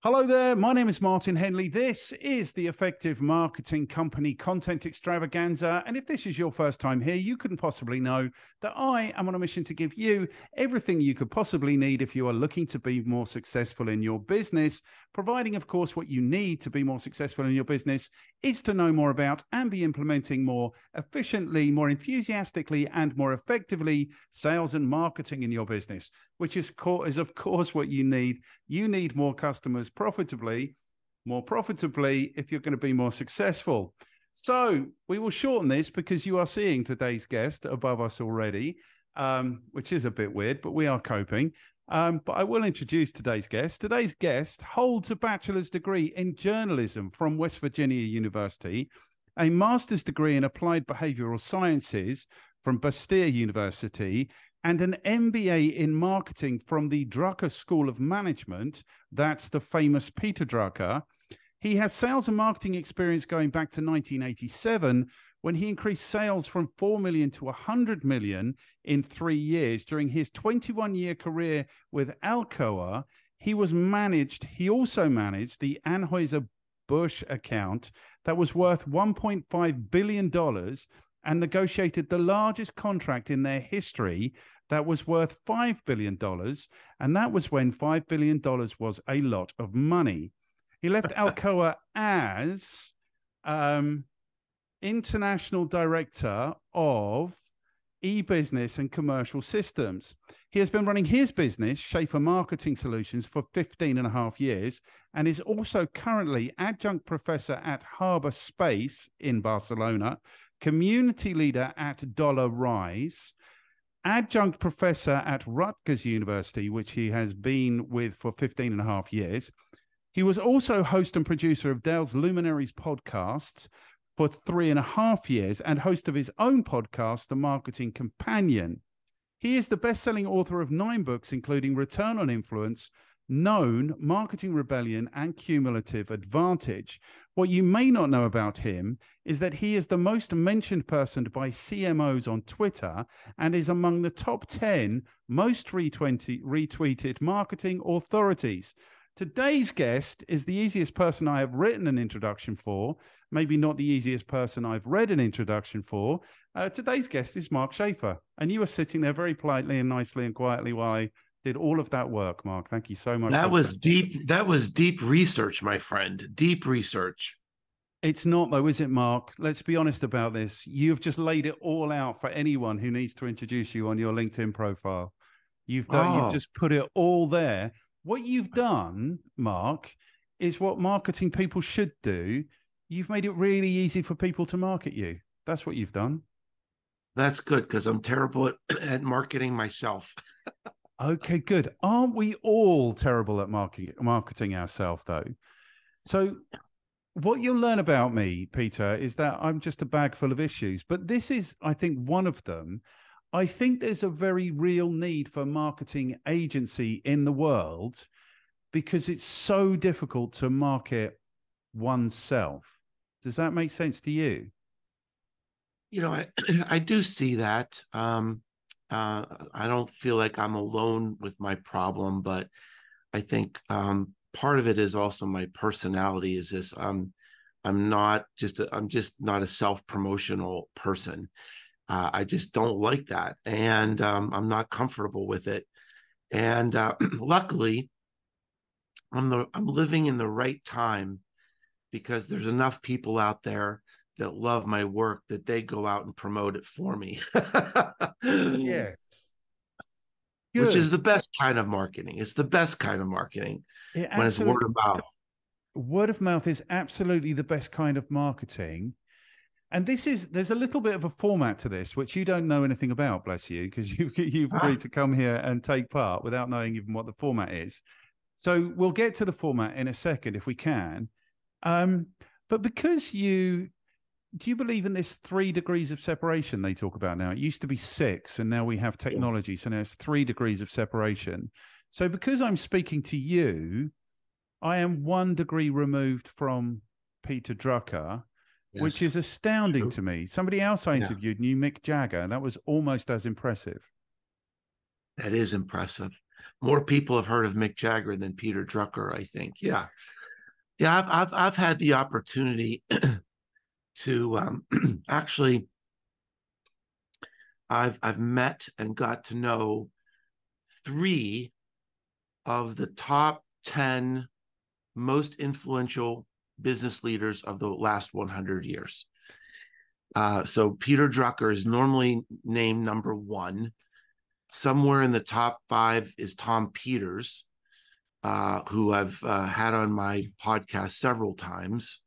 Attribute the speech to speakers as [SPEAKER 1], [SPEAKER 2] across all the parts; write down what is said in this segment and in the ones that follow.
[SPEAKER 1] Hello there, my name is Martin Henley. This is the Effective Marketing Company Content Extravaganza. And if this is your first time here, you couldn't possibly know that I am on a mission to give you everything you could possibly need if you are looking to be more successful in your business, providing, of course, what you need to be more successful in your business is to know more about and be implementing more efficiently, more enthusiastically, and more effectively sales and marketing in your business, which is of course what you need. You need more customers more profitably if you're going to be more successful. So we will shorten this because you are seeing today's guest above us already, which is a bit weird, but we are coping. But I will introduce today's guest. Today's guest holds a bachelor's degree in journalism from West Virginia University, a master's degree in applied behavioural sciences from Bastyr University, and an MBA in marketing from the Drucker School of Management. That's the famous Peter Drucker. He has sales and marketing experience going back to 1987, when he increased sales from 4 million to 100 million in 3 years. During his 21-year career with Alcoa, he also managed the Anheuser Busch account that was worth $1.5 billion and negotiated the largest contract in their history that was worth $5 billion. And that was when $5 billion was a lot of money. He left Alcoa as International Director of eBusiness and Commercial Systems. He has been running his business, Schaefer Marketing Solutions, for 15.5 years, and is also currently Adjunct Professor at Harbour Space in Barcelona, Community Leader at Dollarize, Adjunct Professor at Rutgers University, which he has been with for 15.5 years. He was also host and producer of Dell's Luminaries podcasts for 3.5 years and host of his own podcast, The Marketing Companion. He is the best-selling author of 9 books, including Return on Influence, Known, Marketing Rebellion, and Cumulative Advantage. What you may not know about him is that he is the most mentioned person by CMOs on Twitter and is among the top 10 most retweeted marketing authorities. Today's guest is the easiest person I have written an introduction for, maybe not the easiest person I've read an introduction for. Today's guest is Mark Schaefer, and you were sitting there very politely and nicely and quietly while I did all of that work, Mark. Thank you so much.
[SPEAKER 2] That was deep. That was deep research, my friend. Deep research.
[SPEAKER 1] It's not, though, is it, Mark? Let's be honest about this. You've just laid it all out for anyone who needs to introduce you on your LinkedIn profile. You've just put it all there. What you've done, Mark, is what marketing people should do. You've made it really easy for people to market you. That's what you've done.
[SPEAKER 2] That's good, because I'm terrible at marketing myself.
[SPEAKER 1] Okay, good. Aren't we all terrible at marketing ourselves, though? So what you'll learn about me, Peter, is that I'm just a bag full of issues. But this is, I think, one of them. I think there's a very real need for a marketing agency in the world because it's so difficult to market oneself. Does that make sense to you?
[SPEAKER 2] You know, I do see that. I don't feel like I'm alone with my problem, but I think part of it is also my personality. Is this? I'm just not a self-promotional person. I just don't like that, and I'm not comfortable with it. And luckily, I'm living in the right time because there's enough people out there that love my work that they go out and promote it for me.
[SPEAKER 1] Yes. Good.
[SPEAKER 2] Which is the best kind of marketing. It's the best kind of marketing when it's word of mouth.
[SPEAKER 1] Word of mouth is absolutely the best kind of marketing. And there's a little bit of a format to this, which you don't know anything about, bless you, because you've agreed to come here and take part without knowing even what the format is. So we'll get to the format in a second if we can. But because do you believe in this 3 degrees of separation they talk about now? It used to be 6, and now we have technology. So now it's 3 degrees of separation. So because I'm speaking to you, I am 1 degree removed from Peter Drucker, yes, which is astounding to me. Somebody else I interviewed knew Mick Jagger, and that was almost as impressive.
[SPEAKER 2] That is impressive. More people have heard of Mick Jagger than Peter Drucker, I think. Yeah. Yeah, I've had the opportunity to actually I've met and got to know three of the top 10 most influential business leaders of the last 100 years. So Peter Drucker is normally named number one. Somewhere in the top five is Tom Peters, who I've had on my podcast several times.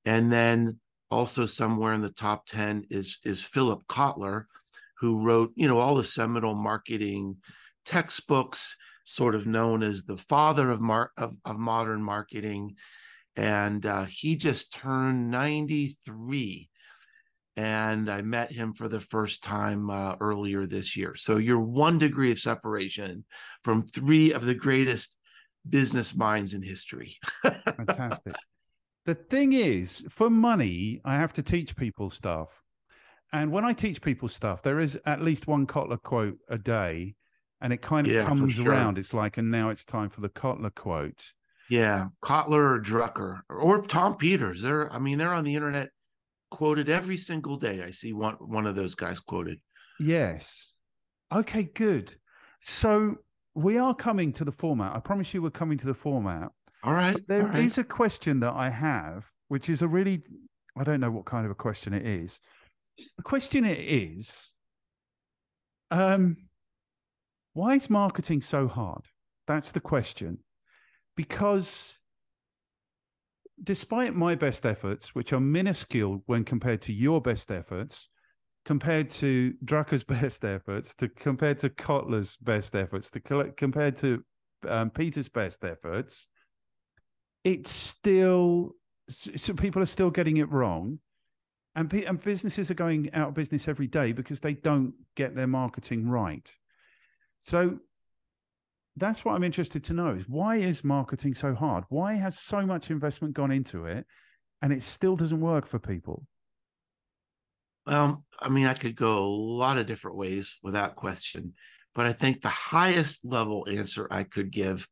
[SPEAKER 2] And then also somewhere in the top 10 is Philip Kotler, who wrote, all the seminal marketing textbooks, sort of known as the father of modern marketing. And he just turned 93. And I met him for the first time earlier this year. So you're 1 degree of separation from three of the greatest business minds in history.
[SPEAKER 1] Fantastic. The thing is, for money, I have to teach people stuff. And when I teach people stuff, there is at least one Kotler quote a day, and it kind of comes around. It's like, and now it's time for the Kotler quote.
[SPEAKER 2] Yeah, Kotler or Drucker or Tom Peters. They're on the internet, quoted every single day. I see one of those guys quoted.
[SPEAKER 1] Yes. Okay, good. So we are coming to the format. I promise you we're coming to the format.
[SPEAKER 2] All right.
[SPEAKER 1] There is a question that I have, which is I don't know what kind of a question it is. The question it is, why is marketing so hard? That's the question. Because despite my best efforts, which are minuscule when compared to your best efforts, compared to Drucker's best efforts, compared to Kotler's best efforts, compared to Peter's best efforts, it's still, so people are still getting it wrong. And businesses are going out of business every day because they don't get their marketing right. So that's what I'm interested to know is, why is marketing so hard? Why has so much investment gone into it and it still doesn't work for people?
[SPEAKER 2] I could go a lot of different ways with that question, but I think the highest level answer I could give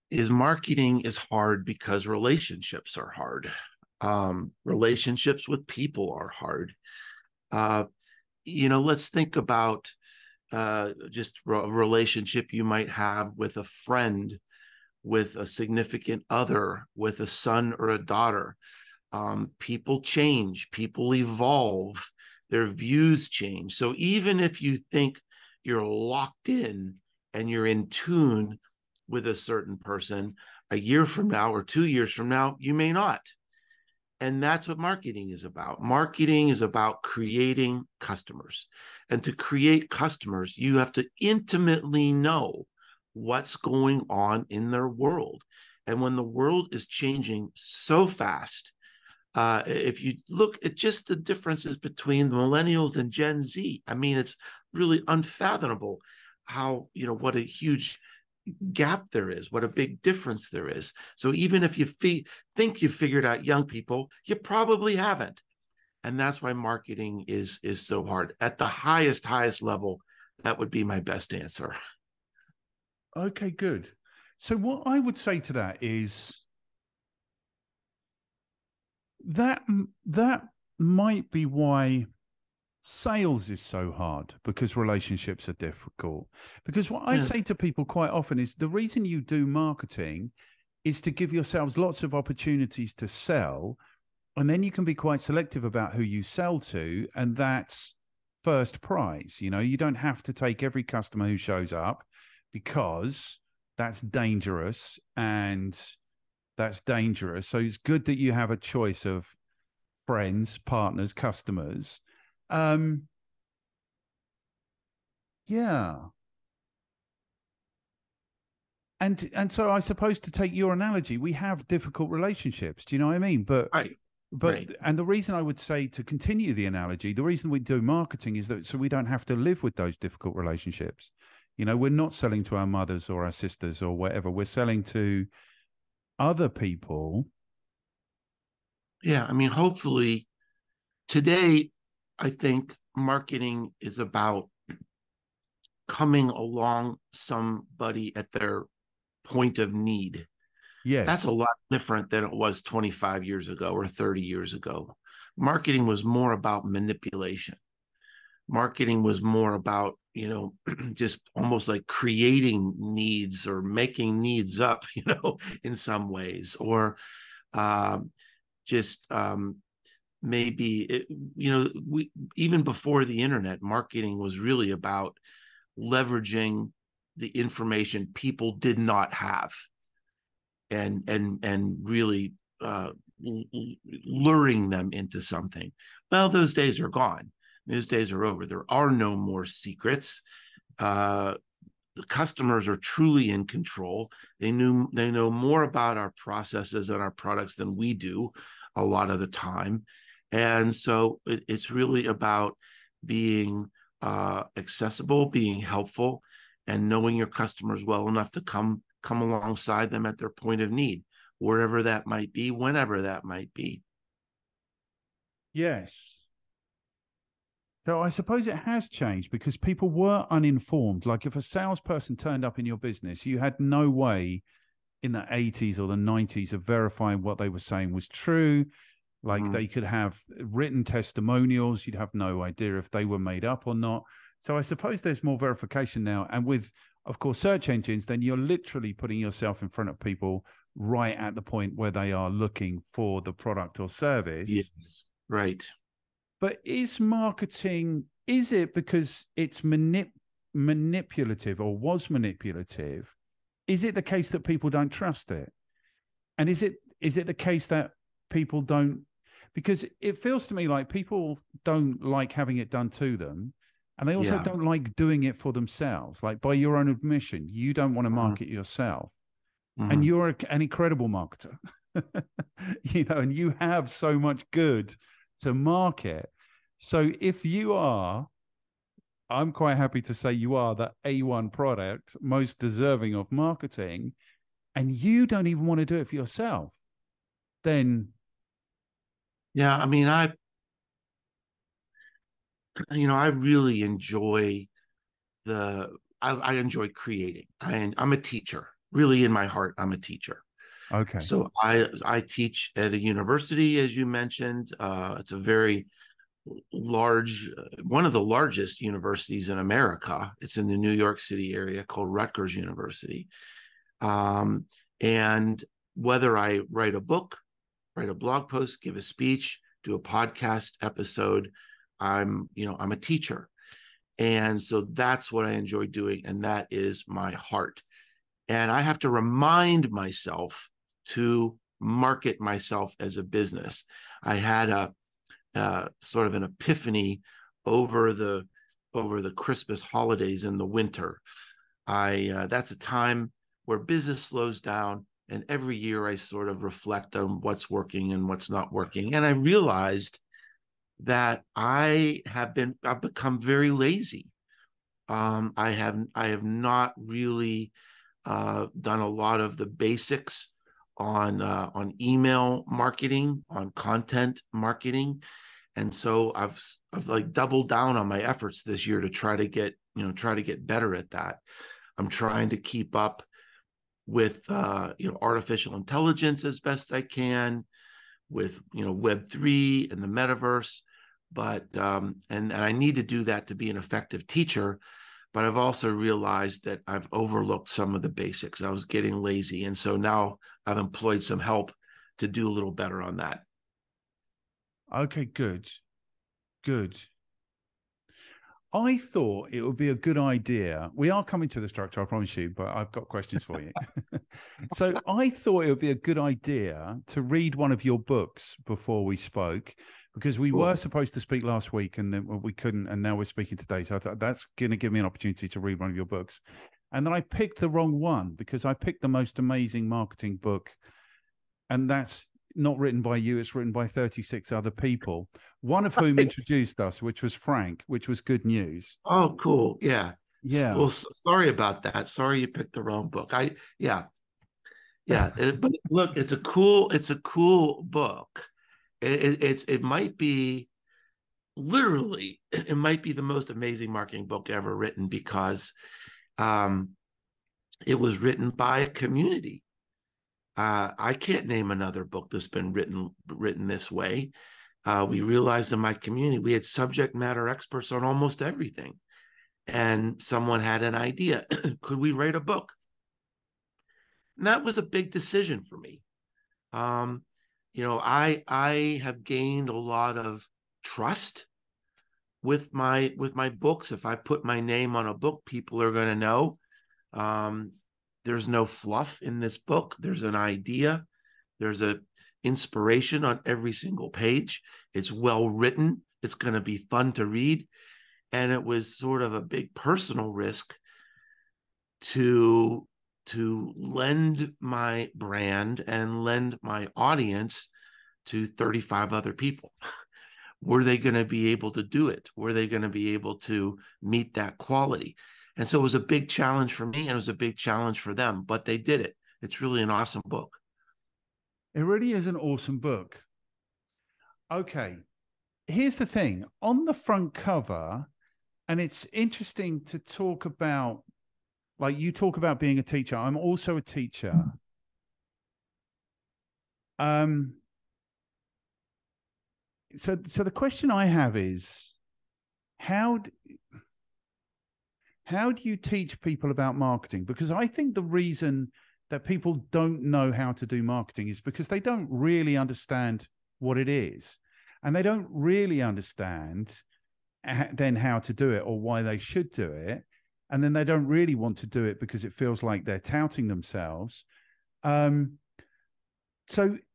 [SPEAKER 2] is marketing is hard because relationships are hard. Relationships with people are hard. Let's think about just a relationship you might have with a friend, with a significant other, with a son or a daughter. People change, people evolve, their views change. So even if you think you're locked in and you're in tune with a certain person, a year from now or 2 years from now, you may not. And that's what marketing is about. Marketing is about creating customers. And to create customers, you have to intimately know what's going on in their world. And when the world is changing so fast, if you look at just the differences between the millennials and Gen Z, it's really unfathomable how, what a huge gap there is, what a big difference there is. So even if you think you figured out young people, you probably haven't. And that's why marketing is so hard. At the highest level, that would be my best answer.
[SPEAKER 1] Okay, good. So what I would say to that is that might be why sales is so hard, because relationships are difficult. Because what I say to people quite often is, the reason you do marketing is to give yourselves lots of opportunities to sell, and then you can be quite selective about who you sell to, and that's first prize. You don't have to take every customer who shows up, because that's dangerous, so it's good that you have a choice of friends, partners, customers. Yeah. And so I suppose, to take your analogy, we have difficult relationships. Do you know what I mean? But and the reason I would say, to continue the analogy, the reason we do marketing is that so we don't have to live with those difficult relationships. We're not selling to our mothers or our sisters or whatever. We're selling to other people.
[SPEAKER 2] Yeah. Hopefully today, I think marketing is about coming along somebody at their point of need.
[SPEAKER 1] Yes.
[SPEAKER 2] That's a lot different than it was 25 years ago or 30 years ago. Marketing was more about manipulation. Marketing was more about, just almost like creating needs or making needs up, in some ways, or just maybe, we, even before the internet, marketing was really about leveraging the information people did not have and really luring them into something. Well, those days are gone. Those days are over. There are no more secrets. The customers are truly in control. They know more about our processes and our products than we do a lot of the time. And so it's really about being accessible, being helpful, and knowing your customers well enough to come alongside them at their point of need, wherever that might be, whenever that might be.
[SPEAKER 1] Yes. So I suppose it has changed because people were uninformed. Like if a salesperson turned up in your business, you had no way in the 80s or the 90s of verifying what they were saying was true. Like they could have written testimonials. You'd have no idea if they were made up or not. So I suppose there's more verification now. And with, of course, search engines, then you're literally putting yourself in front of people right at the point where they are looking for the product or service.
[SPEAKER 2] Yes, right.
[SPEAKER 1] But is marketing, is it because it's manipulative or was manipulative? Is it the case that people don't trust it? And is it the case that people don't, because it feels to me like people don't like having it done to them. And they also don't like doing it for themselves. Like by your own admission, you don't want to market yourself. And you're an incredible marketer, and you have so much good to market. So if you are, I'm quite happy to say you are the A1 product, most deserving of marketing, and you don't even want to do it for yourself, then.
[SPEAKER 2] Yeah, I mean, I really enjoy I enjoy creating. I'm a teacher. Really, in my heart, I'm a teacher.
[SPEAKER 1] Okay.
[SPEAKER 2] So I teach at a university, as you mentioned. It's a very large, one of the largest universities in America. It's in the New York City area called Rutgers University. And whether I write a book, write a blog post, give a speech, do a podcast episode, I'm a teacher. And so that's what I enjoy doing. And that is my heart. And I have to remind myself to market myself as a business. I had a sort of an epiphany over the Christmas holidays in the winter. That's a time where business slows down, and every year I sort of reflect on what's working and what's not working. And I realized that I've become very lazy. I have not really done a lot of the basics on email marketing, on content marketing. And so I've like doubled down on my efforts this year to try to get better at that. I'm trying to keep up with artificial intelligence as best I can, with Web3 and the metaverse, but and I need to do that to be an effective teacher. But I've also realized that I've overlooked some of the basics. I was getting lazy, and so now I've employed some help to do a little better on that.
[SPEAKER 1] Okay, good. I thought it would be a good idea. We are coming to the structure, I promise you, but I've got questions for you. So I thought it would be a good idea to read one of your books before we spoke, because we were supposed to speak last week and then we couldn't, and now we're speaking today. So I thought that's going to give me an opportunity to read one of your books. And then I picked the wrong one because I picked the most amazing marketing book, and that's not written by you. It's written by 36 other people, one of whom introduced us, which was Frank, which was good news.
[SPEAKER 2] Oh, cool. Yeah.
[SPEAKER 1] Yeah.
[SPEAKER 2] Well, sorry about that. Sorry you picked the wrong book. Yeah. But look, it's a cool book. It might be literally, it might be the most amazing marketing book ever written, because it was written by a community. I can't name another book that's been written this way. We realized in my community, we had subject matter experts on almost everything. And someone had an idea. Could we write a book? And that was a big decision for me. I have gained a lot of trust with my books. If I put my name on a book, people are going to know. There's no fluff in this book. There's an idea. There's a inspiration on every single page. It's well written. It's going to be fun to read. And it was sort of a big personal risk to lend my brand and lend my audience to 35 other people. Were they going to be able to do it? Were they going to be able to meet that quality? And so it was a big challenge for me, and it was a big challenge for them, but they did it. It's really an awesome book.
[SPEAKER 1] It really is an awesome book. Okay. Here's the thing. On the front cover, and it's interesting to talk about, like you talk about being a teacher. I'm also a teacher. So the question I have is, how do you teach people about marketing? Because I think the reason that people don't know how to do marketing is because they don't really understand what it is. And they don't really understand then how to do it or why they should do it. And then they don't really want to do it because it feels like they're touting themselves. So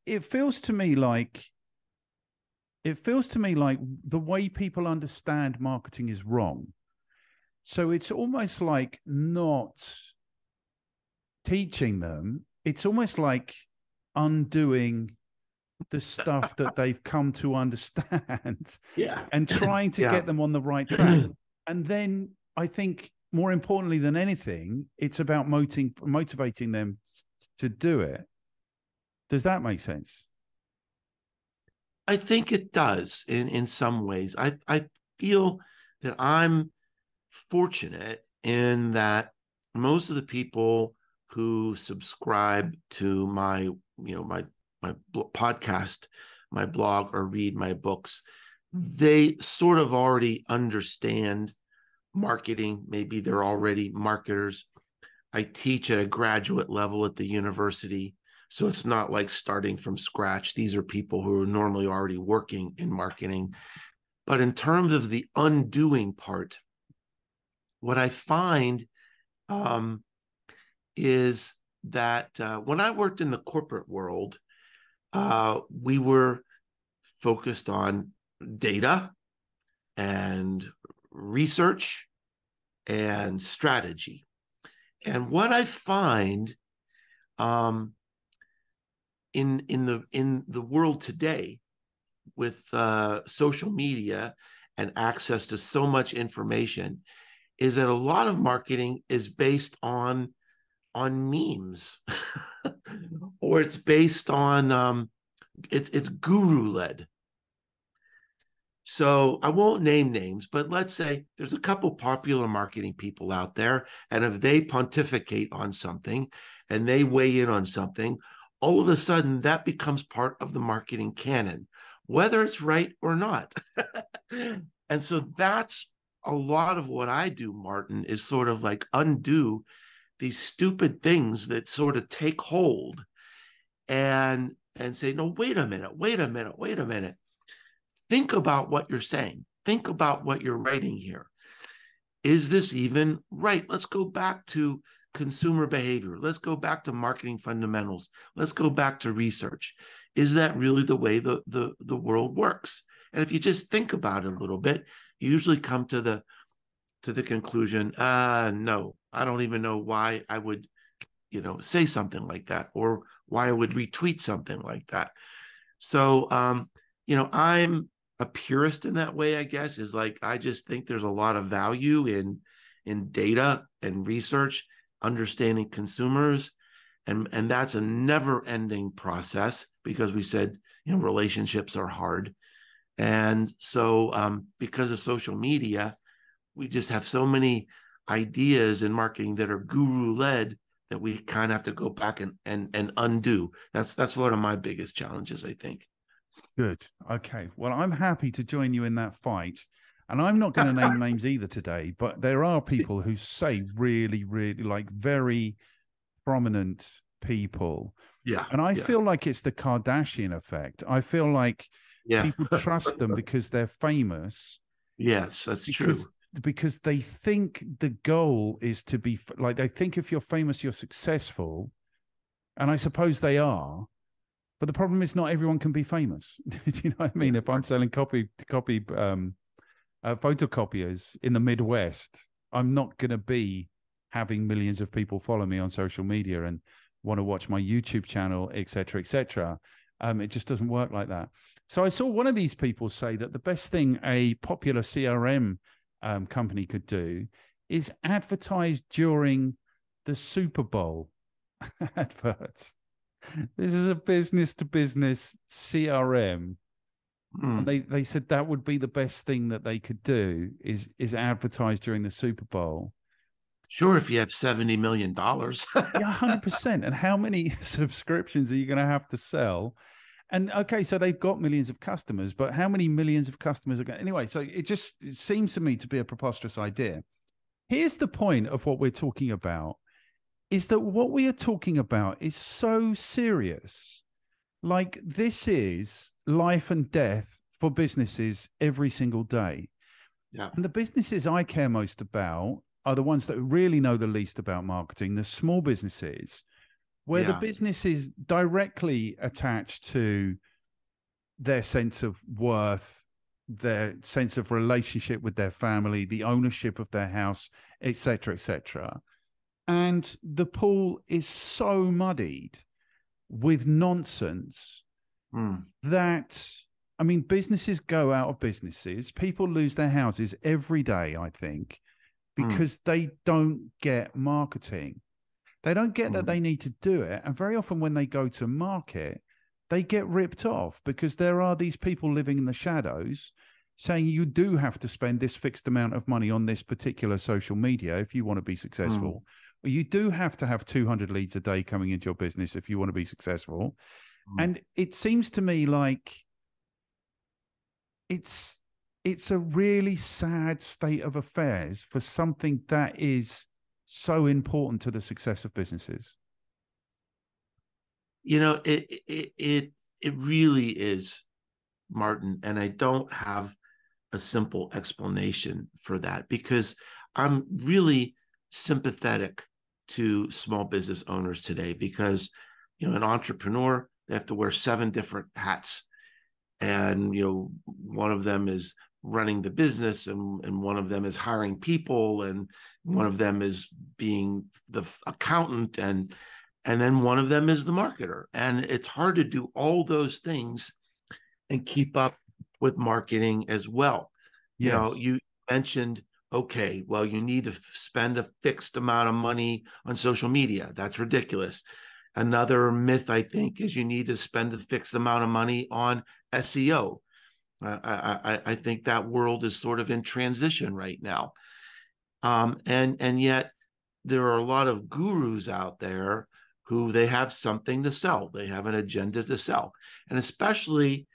[SPEAKER 1] it feels to me like the way people understand marketing is wrong. So it's almost like not teaching them. It's almost like undoing the stuff that they've come to understand, and trying to get them on the right track. And then I think more importantly than anything, it's about motivating them to do it. Does that make sense?
[SPEAKER 2] I think it does in some ways. I feel that I'm fortunate in that most of the people who subscribe to my podcast, my blog, or read my books, they sort of already understand marketing. Maybe they're already marketers. I teach at a graduate level at the university, so it's not like starting from scratch. These are people who are normally already working in marketing. But in terms of the undoing part, what I find is that when I worked in the corporate world, we were focused on data and research and strategy. And what I find in the world today, with social media and access to so much information, is that a lot of marketing is based on memes or it's based on it's guru led. So I won't name names, but let's say there's a couple popular marketing people out there, and if they pontificate on something and they weigh in on something, all of a sudden that becomes part of the marketing canon, whether it's right or not. And so that's a lot of what I do, Martin, is sort of like undo these stupid things that sort of take hold and say, no, wait a minute. Think about what you're saying. Think about what you're writing here. Is this even right? Let's go back to consumer behavior. Let's go back to marketing fundamentals. Let's go back to research. Is that really the way the world works? And if you just think about it a little bit, you usually come to the conclusion, no, I don't even know why I would, say something like that, or why I would retweet something like that. So, I'm a purist in that way, I guess, is like, I just think there's a lot of value in data and research, understanding consumers. And that's a never ending process, because we said, relationships are hard. And so because of social media, we just have so many ideas in marketing that are guru-led that we kind of have to go back and undo. That's one of my biggest challenges, I think.
[SPEAKER 1] Good. Okay. Well, I'm happy to join you in that fight. And I'm not going to name names either today, but there are people who say really, really like very prominent people.
[SPEAKER 2] Yeah.
[SPEAKER 1] And I feel like it's the Kardashian effect. I feel like people trust them because they're famous.
[SPEAKER 2] Yes, that's true.
[SPEAKER 1] Because they think the goal is to be like, they think if you're famous, you're successful. And I suppose they are. But the problem is not everyone can be famous. Do you know what I mean? If I'm selling photocopiers in the Midwest, I'm not going to be having millions of people follow me on social media and want to watch my YouTube channel, et cetera, et cetera. It just doesn't work like that. So I saw one of these people say that the best thing a popular CRM company could do is advertise during the Super Bowl adverts. This is a business-to-business CRM. And they said that would be the best thing that they could do is advertise during the Super Bowl.
[SPEAKER 2] Sure, if you have $70 million.
[SPEAKER 1] Yeah, 100%. And how many subscriptions are you going to have to sell? And okay, so they've got millions of customers, but how many millions of customers are going? Anyway, so it seems to me to be a preposterous idea. Here's the point of what we're talking about, is that what we are talking about is so serious. Like, this is life and death for businesses every single day.
[SPEAKER 2] Yeah.
[SPEAKER 1] And the businesses I care most about are the ones that really know the least about marketing, the small businesses, where the business is directly attached to their sense of worth, their sense of relationship with their family, the ownership of their house, et cetera, et cetera. And the pool is so muddied with nonsense that, I mean, businesses go out of businesses. People lose their houses every day, I think, because they don't get marketing. They don't get that they need to do it. And very often when they go to market, they get ripped off because there are these people living in the shadows saying you do have to spend this fixed amount of money on this particular social media if you want to be successful. Or you do have to have 200 leads a day coming into your business if you want to be successful. And it seems to me like it's a really sad state of affairs for something that is so important to the success of businesses.
[SPEAKER 2] You know, it really is, Martin, and I don't have a simple explanation for that because I'm really sympathetic to small business owners today because, you know, an entrepreneur, they have to wear 7 different hats. And, you know, one of them is running the business and one of them is hiring people and one of them is being the accountant and then one of them is the marketer. And it's hard to do all those things and keep up with marketing as well.
[SPEAKER 1] Yes.
[SPEAKER 2] You know, you mentioned, okay, well, you need to spend a fixed amount of money on social media. That's ridiculous. Another myth, I think, is you need to spend a fixed amount of money on SEO. I think that world is sort of in transition right now. And yet there are a lot of gurus out there who they have something to sell. They have an agenda to sell. And especially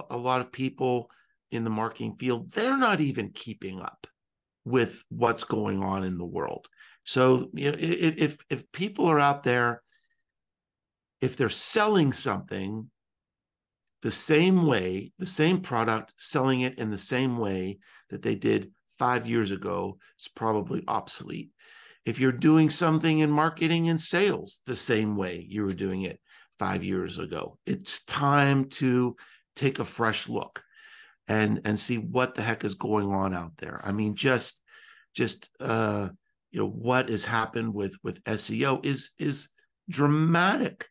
[SPEAKER 2] a lot of people in the marketing field, they're not even keeping up with what's going on in the world. So, you know, if people are out there, if they're selling something the same way, the same product, selling it in the same way that they did 5 years ago, it's probably obsolete. If you're doing something in marketing and sales the same way you were doing it 5 years ago, it's time to take a fresh look and see what the heck is going on out there. I mean, just you know, what has happened with SEO is dramatic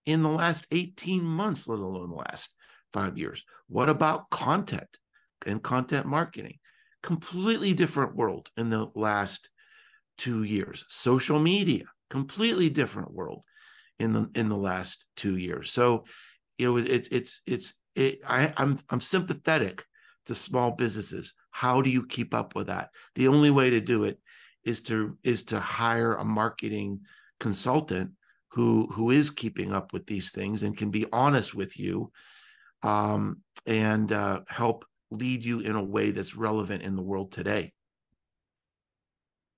[SPEAKER 2] in the last 18 months, let alone the last 5 years. What about content and content marketing? Completely different world in the last 2 years. Social media, completely different world in the last 2 years. So, you know, I'm sympathetic to small businesses. How do you keep up with that? The only way to do it is to hire a marketing consultant who is keeping up with these things and can be honest with you, and help lead you in a way that's relevant in the world today.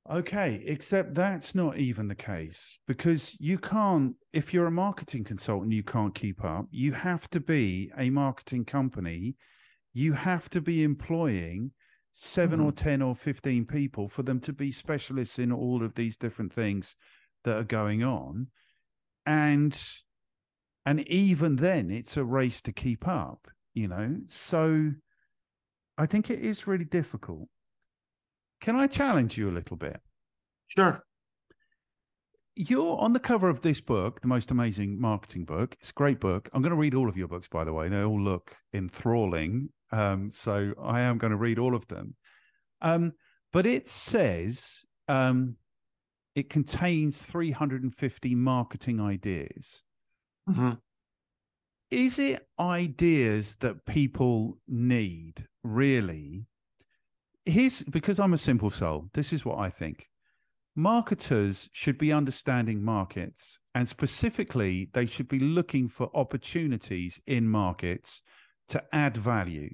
[SPEAKER 1] Okay, except that's not even the case, because you can't, if you're a marketing consultant, you can't keep up. You have to be a marketing company. You have to be employing 7 or 10 or 15 people for them to be specialists in all of these different things that are going on. And even then, it's a race to keep up, you know? So I think it is really difficult. Can I challenge you a little bit?
[SPEAKER 2] Sure.
[SPEAKER 1] You're on the cover of this book, The Most Amazing Marketing Book. It's a great book. I'm going to read all of your books, by the way. They all look enthralling. So I am going to read all of them. But it says it contains 350 marketing ideas. Is it ideas that people need, really? Because I'm a simple soul, this is what I think. Marketers should be understanding markets, and specifically, they should be looking for opportunities in markets to add value.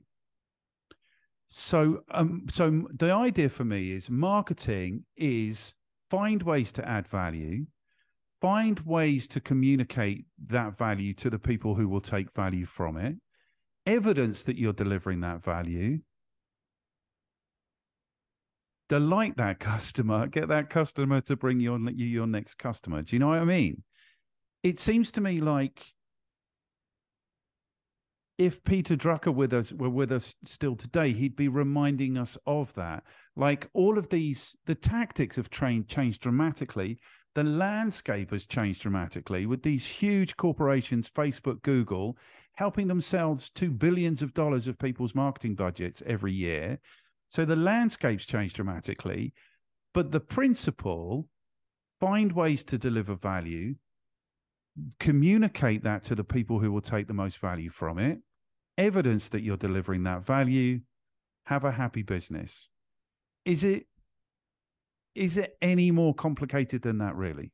[SPEAKER 1] So the idea for me is marketing is find ways to add value, find ways to communicate that value to the people who will take value from it, evidence that you're delivering that value, delight that customer, get that customer to bring you your next customer. Do you know what I mean? It seems to me like if Peter Drucker were with us still today, he'd be reminding us of that. Like all of these, the tactics have changed dramatically. The landscape has changed dramatically with these huge corporations, Facebook, Google, helping themselves to billions of dollars of people's marketing budgets every year. So the landscape's changed dramatically, but the principle, find ways to deliver value, communicate that to the people who will take the most value from it, evidence that you're delivering that value, have a happy business. Is it any more complicated than that, really?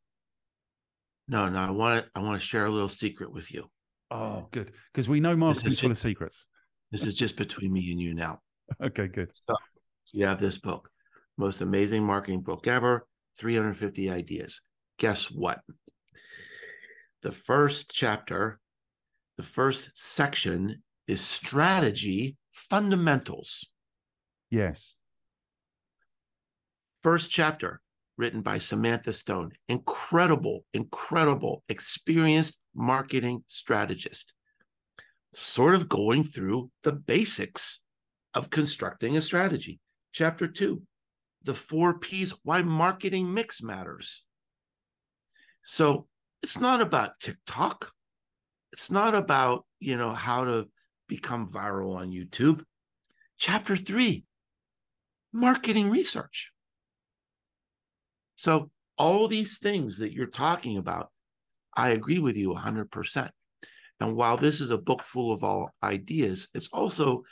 [SPEAKER 2] No, I want to share a little secret with you.
[SPEAKER 1] Oh, good. Because we know marketing's full of secrets.
[SPEAKER 2] This is just between me and you now.
[SPEAKER 1] Okay, good.
[SPEAKER 2] So you have this book, Most Amazing Marketing Book Ever, 350 Ideas. Guess what? The first chapter, the first section is strategy fundamentals.
[SPEAKER 1] Yes.
[SPEAKER 2] First chapter, written by Samantha Stone. Incredible, experienced marketing strategist. Sort of going through the basics of constructing a strategy. Chapter 2, the 4 Ps, why marketing mix matters. So it's not about TikTok. It's not about, how to become viral on YouTube. Chapter 3, marketing research. So all these things that you're talking about, I agree with you 100%. And while this is a book full of all ideas, it's also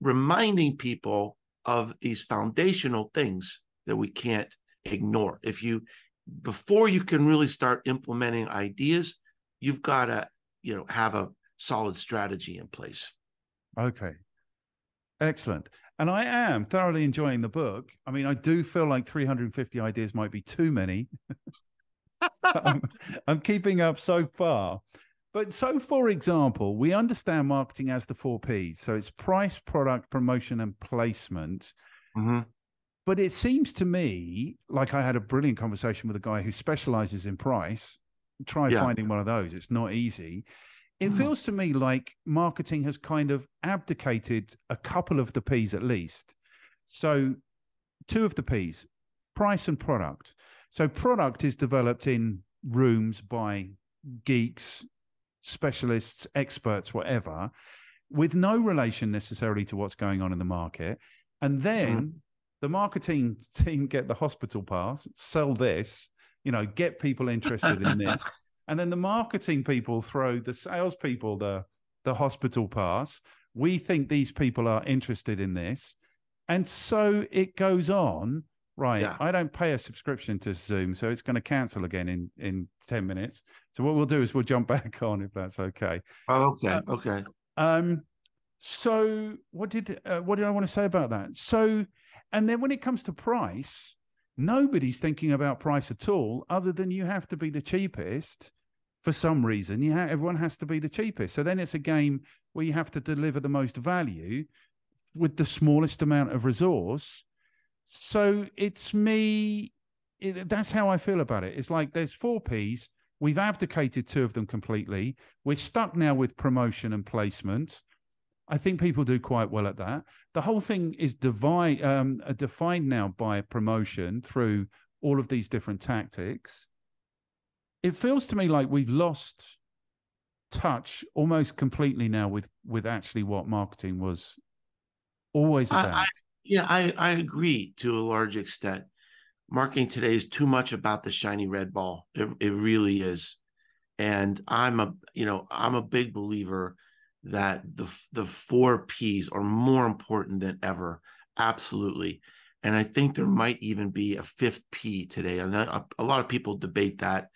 [SPEAKER 2] reminding people of these foundational things that we can't ignore. Before you can really start implementing ideas, you've got to, have a solid strategy in place. Okay.
[SPEAKER 1] Excellent. And I am thoroughly enjoying the book. I mean, I do feel like 350 ideas might be too many. I'm keeping up so far. But so, for example, we understand marketing as the 4 Ps. So it's price, product, promotion, and placement. But it seems to me like I had a brilliant conversation with a guy who specializes in price. Try finding one of those. It's not easy. It feels to me like marketing has kind of abdicated a couple of the Ps at least. So 2 of the Ps, price and product. So product is developed in rooms by geeks, specialists, experts, whatever, with no relation necessarily to what's going on in the market. And then the marketing team get the hospital pass, sell this, get people interested in this. And then the marketing people throw the salespeople the the hospital pass. We think these people are interested in this. And so it goes on, right?
[SPEAKER 2] Yeah.
[SPEAKER 1] I don't pay a subscription to Zoom, so it's going to cancel again in 10 minutes. So what we'll do is we'll jump back on if that's okay.
[SPEAKER 2] Oh, okay. Okay.
[SPEAKER 1] So what did I want to say about that? So, and then when it comes to price, nobody's thinking about price at all, other than you have to be the cheapest for some reason. Everyone has to be the cheapest. So then it's a game where you have to deliver the most value with the smallest amount of resource. So it's that's how I feel about it. It's like there's 4 Ps. We've abdicated 2 of them completely. We're stuck now with promotion and placement. I think people do quite well at that. The whole thing is defined now by promotion through all of these different tactics. It feels to me like we've lost touch almost completely now with actually what marketing was always about.
[SPEAKER 2] I agree to a large extent. Marketing today is too much about the shiny red ball. It really is. And I'm a big believer that the 4 Ps are more important than ever. Absolutely. And I think there might even be a 5th P today. And a lot of people debate that.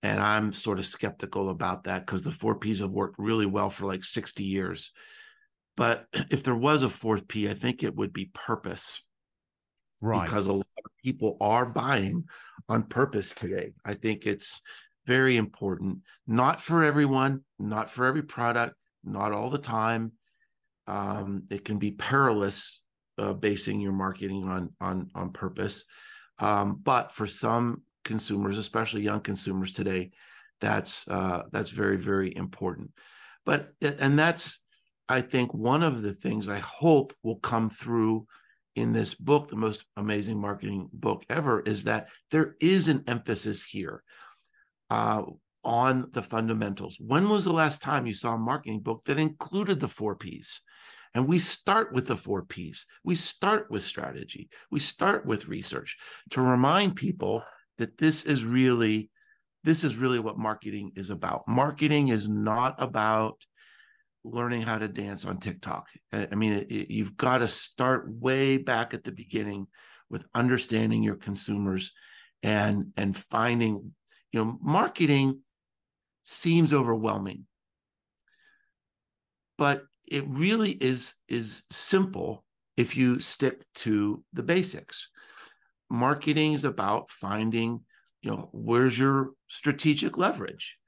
[SPEAKER 2] And I'm sort of skeptical about that because the 4 Ps have worked really well for like 60 years. But if there was a 4th P, I think it would be purpose.
[SPEAKER 1] Right.
[SPEAKER 2] Because a lot of people are buying on purpose today. I think it's very important. Not for everyone, not for every product, not all the time. It can be perilous basing your marketing on purpose. But for some consumers, especially young consumers today, that's very, very important. And that's, I think, one of the things I hope will come through in this book, the most amazing marketing book ever, is that there is an emphasis here on the fundamentals. When was the last time you saw a marketing book that included the 4 Ps? And we start with the 4 Ps. We start with strategy. We start with research to remind people that this is really what marketing is about. Marketing is not about learning how to dance on TikTok. I mean, you've got to start way back at the beginning with understanding your consumers and finding, marketing seems overwhelming, but it really is simple if you stick to the basics. Marketing is about finding, where's your strategic leverage?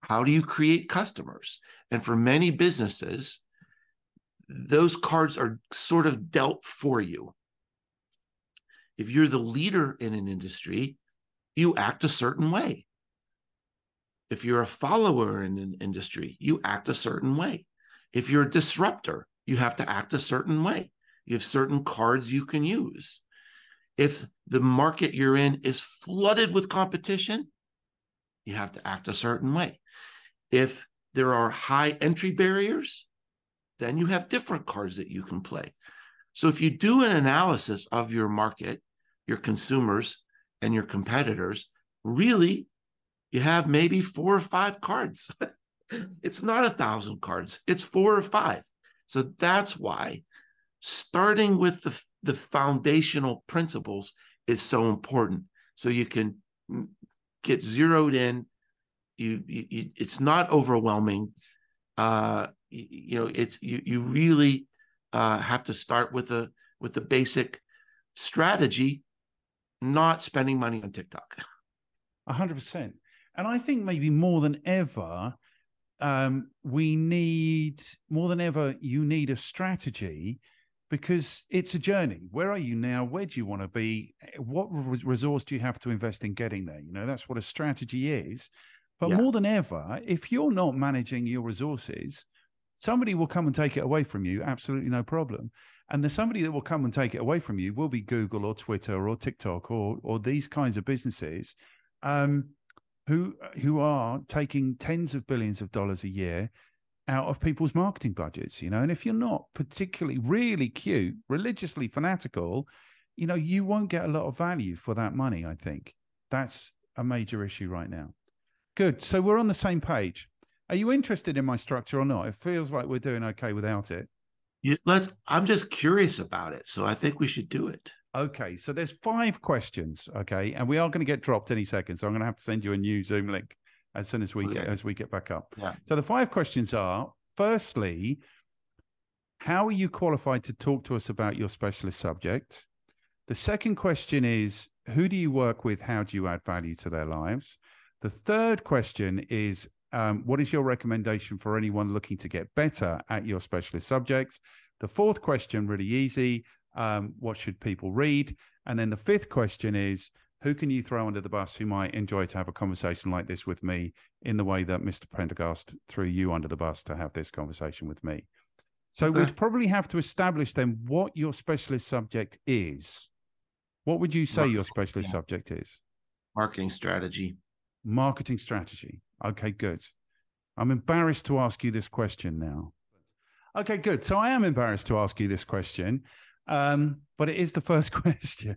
[SPEAKER 2] How do you create customers? And for many businesses, those cards are sort of dealt for you. If you're the leader in an industry, you act a certain way. If you're a follower in an industry, you act a certain way. If you're a disruptor, you have to act a certain way. You have certain cards you can use. If the market you're in is flooded with competition, you have to act a certain way. If there are high entry barriers, then you have different cards that you can play. So if you do an analysis of your market, your consumers, and your competitors, really, you have maybe 4 or 5 cards. It's not 1,000 cards. It's 4 or 5. So that's why starting with the foundational principles is so important. So you can get zeroed in. It's not overwhelming. You really have to start with the basic strategy, not spending money on TikTok.
[SPEAKER 1] 100%. And I think maybe more than ever, you need a strategy, because it's a journey. Where are you now? Where do you want to be? What resource do you have to invest in getting there? That's what a strategy is. But more than ever, if you're not managing your resources, somebody will come and take it away from you. Absolutely no problem. And the somebody that will come and take it away from you will be Google or Twitter or TikTok or these kinds of businesses who are taking tens of billions of dollars a year out of people's marketing budgets, And if you're not particularly really cute, religiously fanatical, you won't get a lot of value for that money. I think that's a major issue right now. Good. So we're on the same page. Are you interested in my structure or not? It feels like we're doing okay without it.
[SPEAKER 2] I'm just curious about it, so I think we should do it.
[SPEAKER 1] Okay, so there's 5 questions, okay, and we are going to get dropped any second, so I'm going to have to send you a new Zoom link as soon as we get back up.
[SPEAKER 2] Yeah.
[SPEAKER 1] So the 5 questions are: firstly, how are you qualified to talk to us about your specialist subject? The second question is, who do you work with? How do you add value to their lives? The third question is, what is your recommendation for anyone looking to get better at your specialist subjects? The fourth question, really easy. What should people read? And then the fifth question is, who can you throw under the bus who might enjoy to have a conversation like this with me in the way that Mr. Prendergast threw you under the bus to have this conversation with me? So we'd probably have to establish then what your specialist subject is. What would you say your specialist subject is?
[SPEAKER 2] Marketing strategy.
[SPEAKER 1] Marketing strategy. Okay, good. I'm embarrassed to ask you this question now. Okay, good. So I am embarrassed to ask you this question, but it is the first question.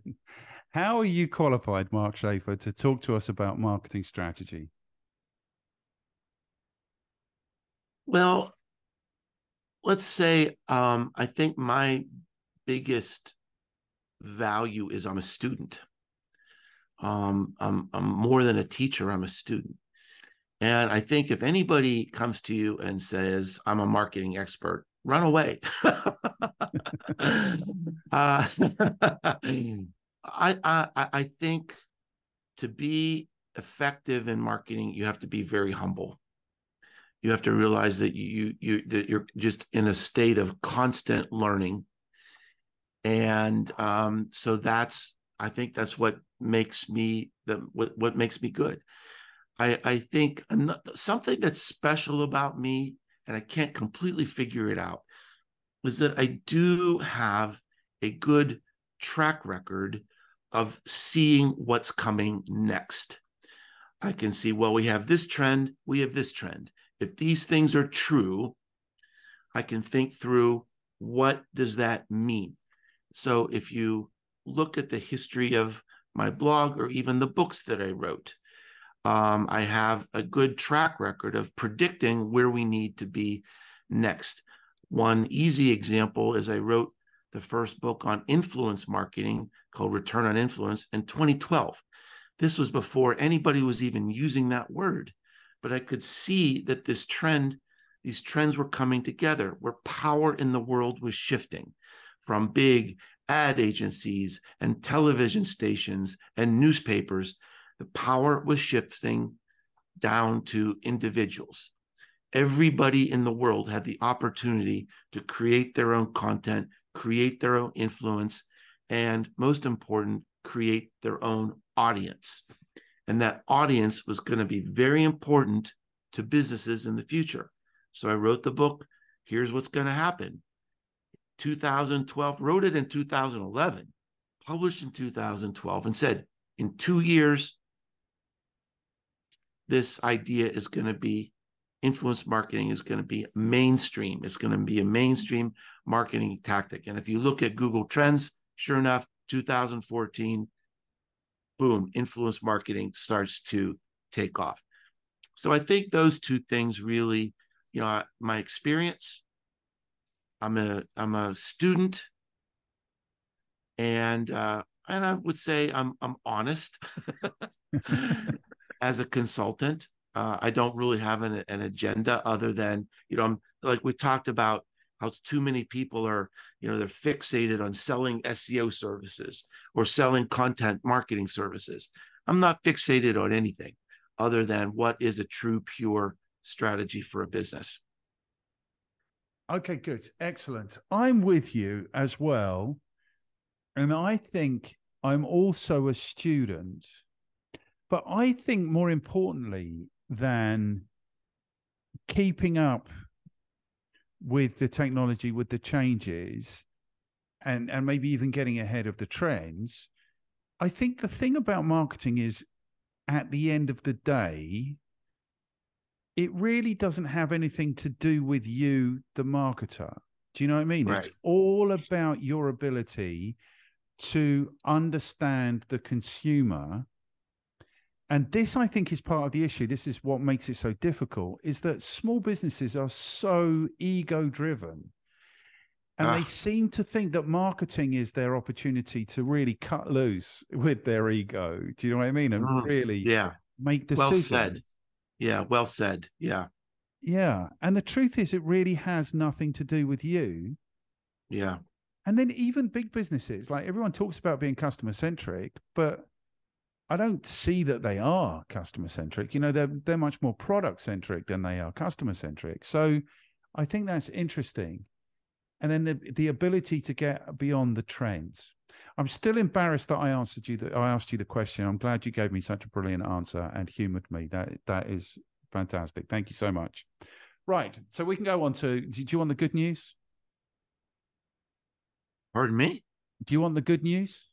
[SPEAKER 1] How are you qualified, Mark Schaefer, to talk to us about marketing strategy?
[SPEAKER 2] Well, let's say I think my biggest value is I'm a student. I'm more than a teacher, I'm a student. And I think if anybody comes to you and says, I'm a marketing expert, run away. I think to be effective in marketing, you have to be very humble. You have to realize that you're just in a state of constant learning. And so I think that's what makes me what makes me good. I think something that's special about me, and I can't completely figure it out, is that I do have a good track record of seeing what's coming next. I can see, well, we have this trend, we have this trend. If these things are true, I can think through, what does that mean? So if you look at the history of my blog or even the books that I wrote, I have a good track record of predicting where we need to be next. One easy example is I wrote the first book on influence marketing called Return on Influence in 2012. This was before anybody was even using that word, but I could see that these trends were coming together, where power in the world was shifting from big ad agencies and television stations and newspapers. The power was shifting down to individuals. Everybody in the world had the opportunity to create their own content, create their own influence, and most important, create their own audience. And that audience was going to be very important to businesses in the future. So I wrote the book, Here's What's Going to Happen. 2012, wrote it in 2011, published in 2012, and said, in 2 years, this idea is going to be, influence marketing is going to be mainstream. It's going to be a mainstream marketing tactic. And if you look at Google Trends, sure enough, 2014, boom, influence marketing starts to take off. So I think those two things really, my experience, I'm a student, and I would say I'm honest as a consultant. I don't really have an agenda other than, I'm, like we talked about, how too many people are, they're fixated on selling SEO services or selling content marketing services. I'm not fixated on anything other than what is a true, pure strategy for a business.
[SPEAKER 1] Okay, good. Excellent. I'm with you as well. And I think I'm also a student, but I think more importantly than keeping up with the technology, with the changes, and maybe even getting ahead of the trends, I think the thing about marketing is, at the end of the day, it really doesn't have anything to do with you, the marketer. Do you know what I mean?
[SPEAKER 2] Right.
[SPEAKER 1] It's all about your ability to understand the consumer And this, I think, is part of the issue. This is what makes it so difficult, is that small businesses are so ego driven. And they seem to think that marketing is their opportunity to really cut loose with their ego. Do you know what I mean? And really make decisions.
[SPEAKER 2] Well said. Yeah, well said. Yeah.
[SPEAKER 1] Yeah. And the truth is, it really has nothing to do with you.
[SPEAKER 2] Yeah.
[SPEAKER 1] And then even big businesses, like everyone talks about being customer centric, but I don't see that they are customer centric. You know, they're much more product centric than they are customer centric. So I think that's interesting. And then the ability to get beyond the trends. I'm still embarrassed that I asked you the question. I'm glad you gave me such a brilliant answer and humored me. That is fantastic. Thank you so much. Right. So we can go on to, do you want the good news?
[SPEAKER 2] Pardon me?
[SPEAKER 1] Do you want the good news?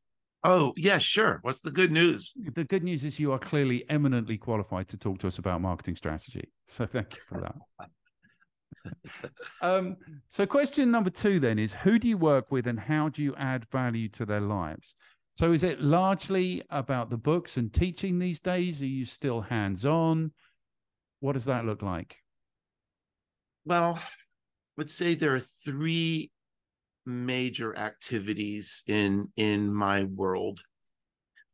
[SPEAKER 2] Oh, yeah, sure. What's the good news?
[SPEAKER 1] The good news is you are clearly eminently qualified to talk to us about marketing strategy. So thank you for that. So question number 2 then is, who do you work with and how do you add value to their lives? So is it largely about the books and teaching these days? Are you still hands-on? What does that look like?
[SPEAKER 2] Well, I would say there are 3 major activities in my world.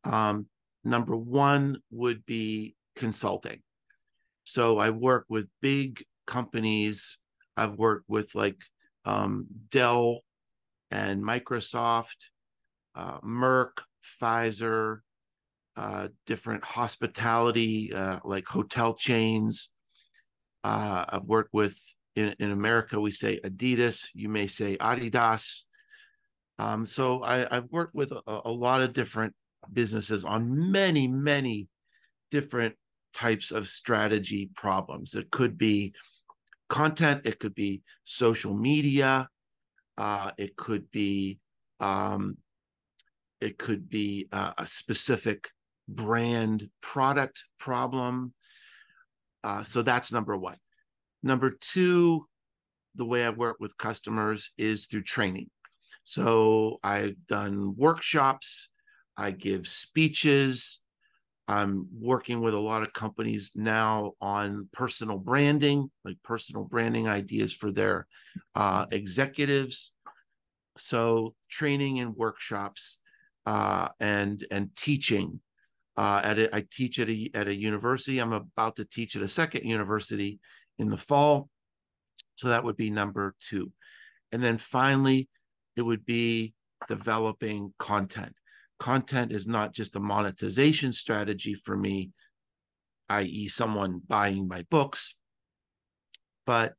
[SPEAKER 2] Number 1 would be consulting. So I work with big companies. I've worked with like Dell and Microsoft, Merck, Pfizer, different hospitality, like hotel chains. I've worked with, in America, we say Adidas, you may say Adidas. So I've worked with a lot of different businesses on many, many different types of strategy problems. It could be content, it could be social media, it could be a specific brand product problem. So that's number 1. Number 2, the way I work with customers is through training. So I've done workshops, I give speeches. I'm working with a lot of companies now on personal branding, like personal branding ideas for their executives. So training and workshops and teaching. I teach at a university. I'm about to teach at a second university in the fall. So that would be number 2. And then finally, it would be developing content. Content is not just a monetization strategy for me, i.e. someone buying my books, but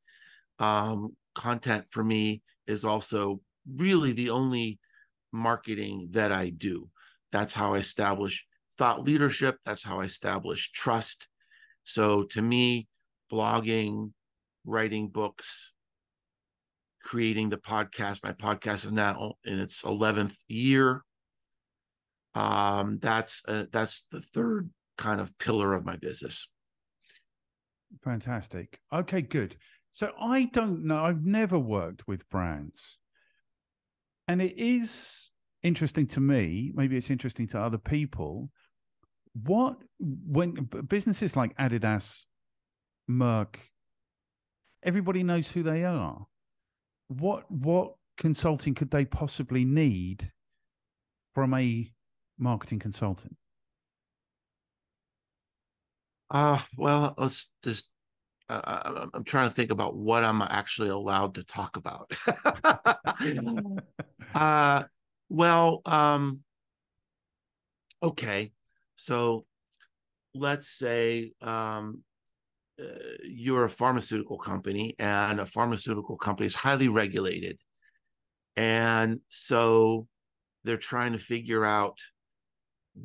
[SPEAKER 2] content for me is also really the only marketing that I do. That's how I establish thought leadership. That's how I establish trust. So to me, blogging, writing books, creating the podcast, my podcast is now in its 11th year. That's the third kind of pillar of my business.
[SPEAKER 1] Fantastic. Okay, good. So I don't know. I've never worked with brands. And it is interesting to me, maybe it's interesting to other people, when businesses like Adidas, Merck, everybody knows who they are. What consulting could they possibly need from a marketing consultant?
[SPEAKER 2] Well, let's just, I'm trying to think about what I'm actually allowed to talk about. Well, okay. So let's say you're a pharmaceutical company, and a pharmaceutical company is highly regulated. And so they're trying to figure out,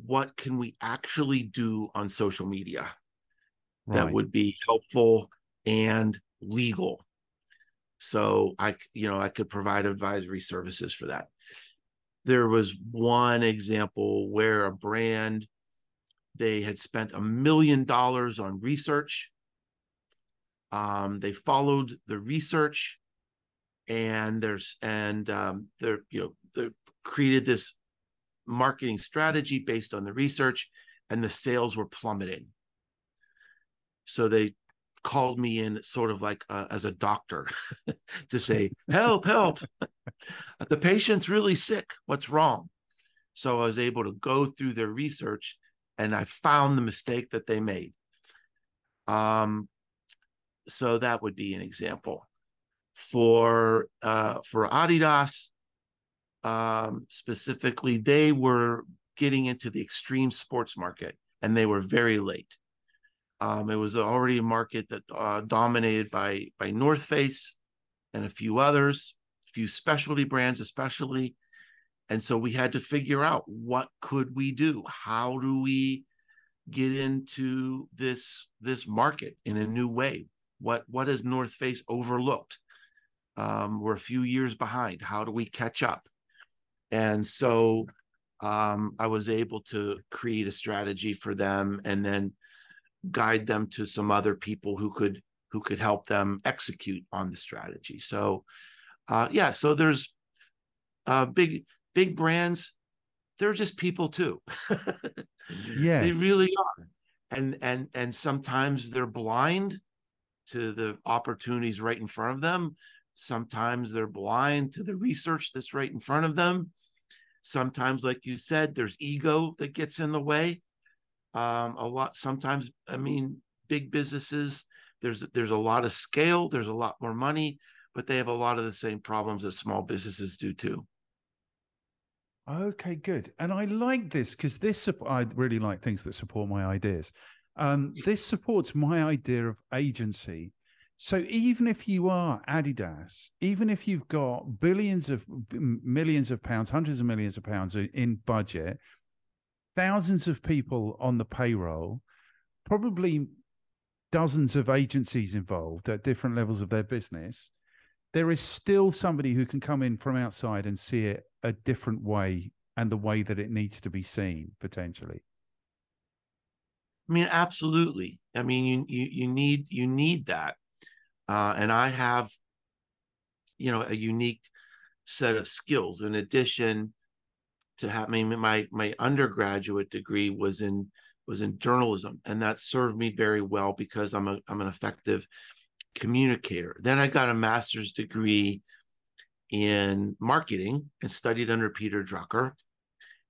[SPEAKER 2] what can we actually do on social media that would be helpful and legal? So I could provide advisory services for that. There was one example where a brand, they had spent $1 million on research. They followed the research, and they created this marketing strategy based on the research. and the sales were plummeting. So they called me in sort of like as a doctor to say, help, help. The patient's really sick. What's wrong? So I was able to go through their research and I found the mistake that they made. So that would be an example. For Adidas, specifically, they were getting into the extreme sports market and they were very late. It was already a market that dominated by North Face and a few others, a few specialty brands especially. And so we had to figure out, what could we do? How do we get into this market in a new way? What has North Face overlooked? We're a few years behind. How do we catch up? And so I was able to create a strategy for them and then guide them to some other people who could help them execute on the strategy. So so there's big brands. They're just people too.
[SPEAKER 1] Yes.
[SPEAKER 2] They really are. And sometimes they're blind to the opportunities right in front of them. Sometimes they're blind to the research that's right in front of them. Sometimes, like you said, there's ego that gets in the way. Sometimes, I mean, big businesses, there's a lot of scale, there's a lot more money, but they have a lot of the same problems that small businesses do too.
[SPEAKER 1] Okay, good. And I like this because I really like things that support my ideas. This supports my idea of agency. So even if you are Adidas, even if you've got millions of pounds, hundreds of millions of pounds in budget, thousands of people on the payroll, probably dozens of agencies involved at different levels of their business, there is still somebody who can come in from outside and see it a different way and the way that it needs to be seen, potentially.
[SPEAKER 2] I mean, absolutely. I mean, you need that. And I have, a unique set of skills in addition to having my undergraduate degree was in journalism, and that served me very well because I'm an effective communicator. Then I got a master's degree in marketing and studied under Peter Drucker.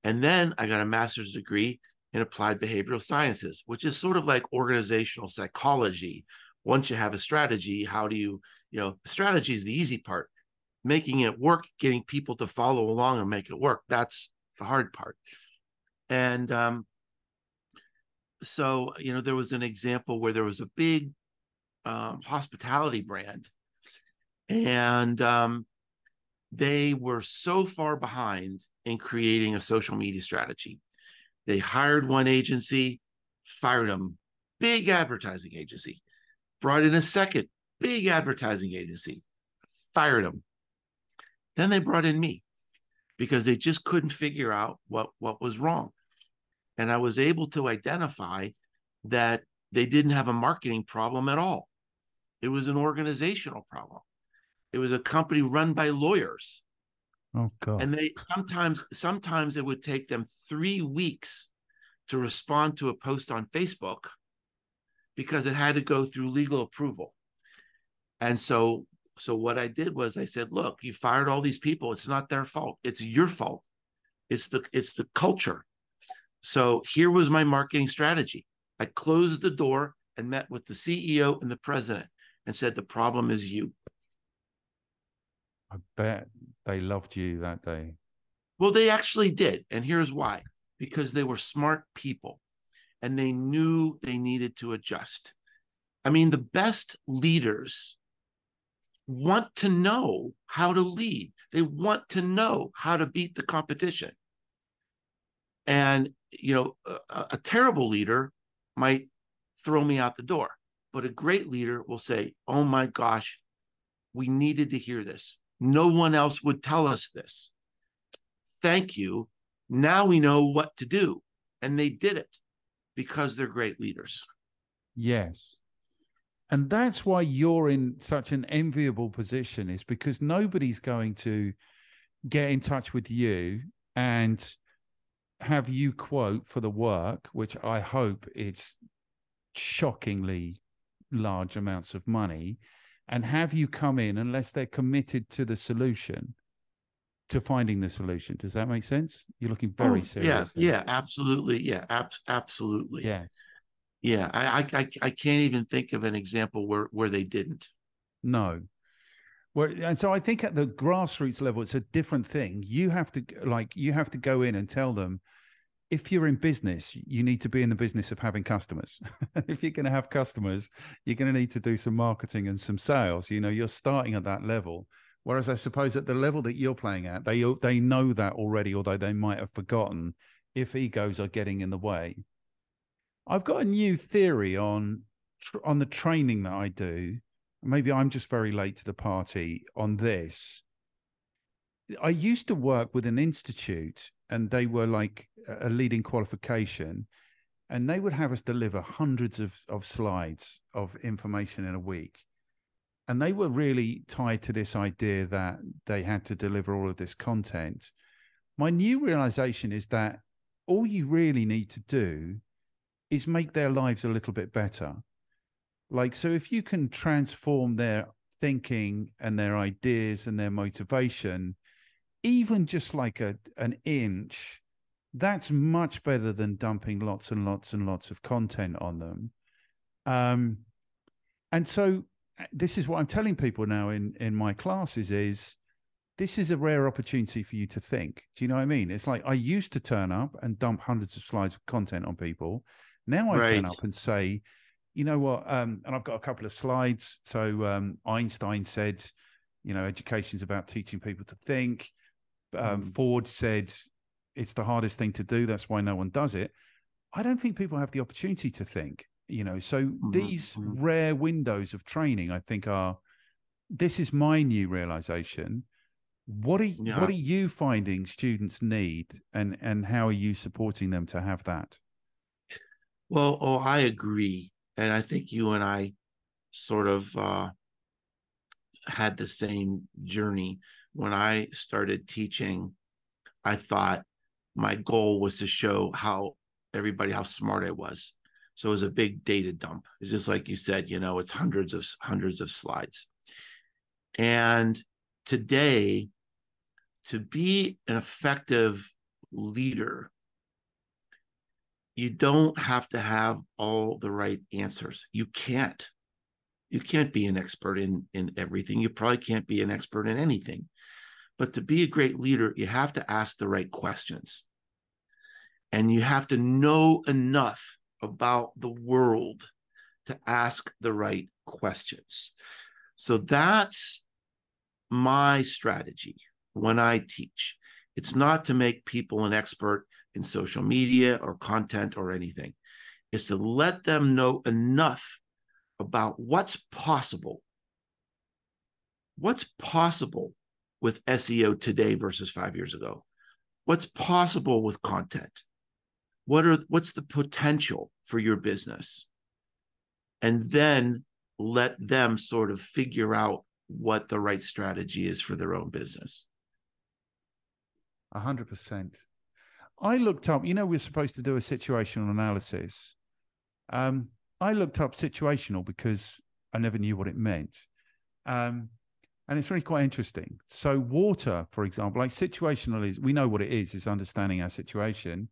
[SPEAKER 2] And then I got a master's degree in applied behavioral sciences, which is sort of like organizational psychology. Once you have a strategy, how do you, strategy is the easy part. Making it work, getting people to follow along and make it work, that's the hard part. And so, there was an example where there was a big hospitality brand, and they were so far behind in creating a social media strategy. They hired one agency, fired them, big advertising agency, brought in a second big advertising agency, fired them. Then they brought in me because they just couldn't figure out what was wrong. And I was able to identify that they didn't have a marketing problem at all. It was an organizational problem. It was a company run by lawyers.
[SPEAKER 1] Oh, God.
[SPEAKER 2] And they sometimes it would take them 3 weeks to respond to a post on Facebook because it had to go through legal approval. And so what I did was I said, look, you fired all these people. It's not their fault. It's your fault. It's the culture. So here was my marketing strategy. I closed the door and met with the CEO and the president and said, the problem is you.
[SPEAKER 1] I bet they loved you that day.
[SPEAKER 2] Well, they actually did. And here's why. Because they were smart people and they knew they needed to adjust. I mean, the best leaders want to know how to lead. They want to know how to beat the competition. And, a terrible leader might throw me out the door, but a great leader will say, oh my gosh, we needed to hear this. No one else would tell us this. Thank you. Now we know what to do. And they did it because they're great leaders.
[SPEAKER 1] Yes. And that's why you're in such an enviable position, is because nobody's going to get in touch with you and have you quote for the work, which I hope it's shockingly large amounts of money, and have you come in unless they're committed to the solution, to finding the solution. Does that make sense? You're looking very serious.
[SPEAKER 2] Yeah, absolutely. Yeah, absolutely.
[SPEAKER 1] Yes.
[SPEAKER 2] Yeah, I can't even think of an example where they didn't.
[SPEAKER 1] No. Well, and so I think at the grassroots level, it's a different thing. You have to go in and tell them, if you're in business, you need to be in the business of having customers. If you're going to have customers, you're going to need to do some marketing and some sales. You're starting at that level. Whereas I suppose at the level that you're playing at, they know that already, although they might have forgotten if egos are getting in the way. I've got a new theory on the training that I do. Maybe I'm just very late to the party on this. I used to work with an institute, and they were like a leading qualification, and they would have us deliver hundreds of slides of information in a week. And they were really tied to this idea that they had to deliver all of this content. My new realization is that all you really need to do is make their lives a little bit better. Like, so if you can transform their thinking and their ideas and their motivation, even just like an inch, that's much better than dumping lots and lots and lots of content on them. And so this is what I'm telling people now in my classes is, this is a rare opportunity for you to think. Do you know what I mean? It's like I used to turn up and dump hundreds of slides of content on people. Now I turn up and say, you know what? And I've got a couple of slides. So Einstein said, education's about teaching people to think. Ford said it's the hardest thing to do. That's why no one does it. I don't think people have the opportunity to think, so these rare windows of training, I think this is my new realization. What are you finding students need, and how are you supporting them to have that?
[SPEAKER 2] Well, I agree. And I think you and I sort of had the same journey. When I started teaching, I thought my goal was to show how smart I was. So it was a big data dump. It's just like you said, it's hundreds of slides. And today, to be an effective leader, you don't have to have all the right answers. You can't be an expert in everything. You probably can't be an expert in anything. But to be a great leader, you have to ask the right questions. And you have to know enough about the world to ask the right questions. So that's my strategy when I teach. It's not to make people an expert in social media or content or anything. It's to let them know enough about what's possible. What's possible with SEO today versus 5 years ago? What's possible with content? What's the potential for your business? And then let them sort of figure out what the right strategy is for their own business.
[SPEAKER 1] 100%. I looked up, we're supposed to do a situational analysis. I looked up situational because I never knew what it meant. And it's really quite interesting. So water, for example, like situational we know what it is understanding our situation.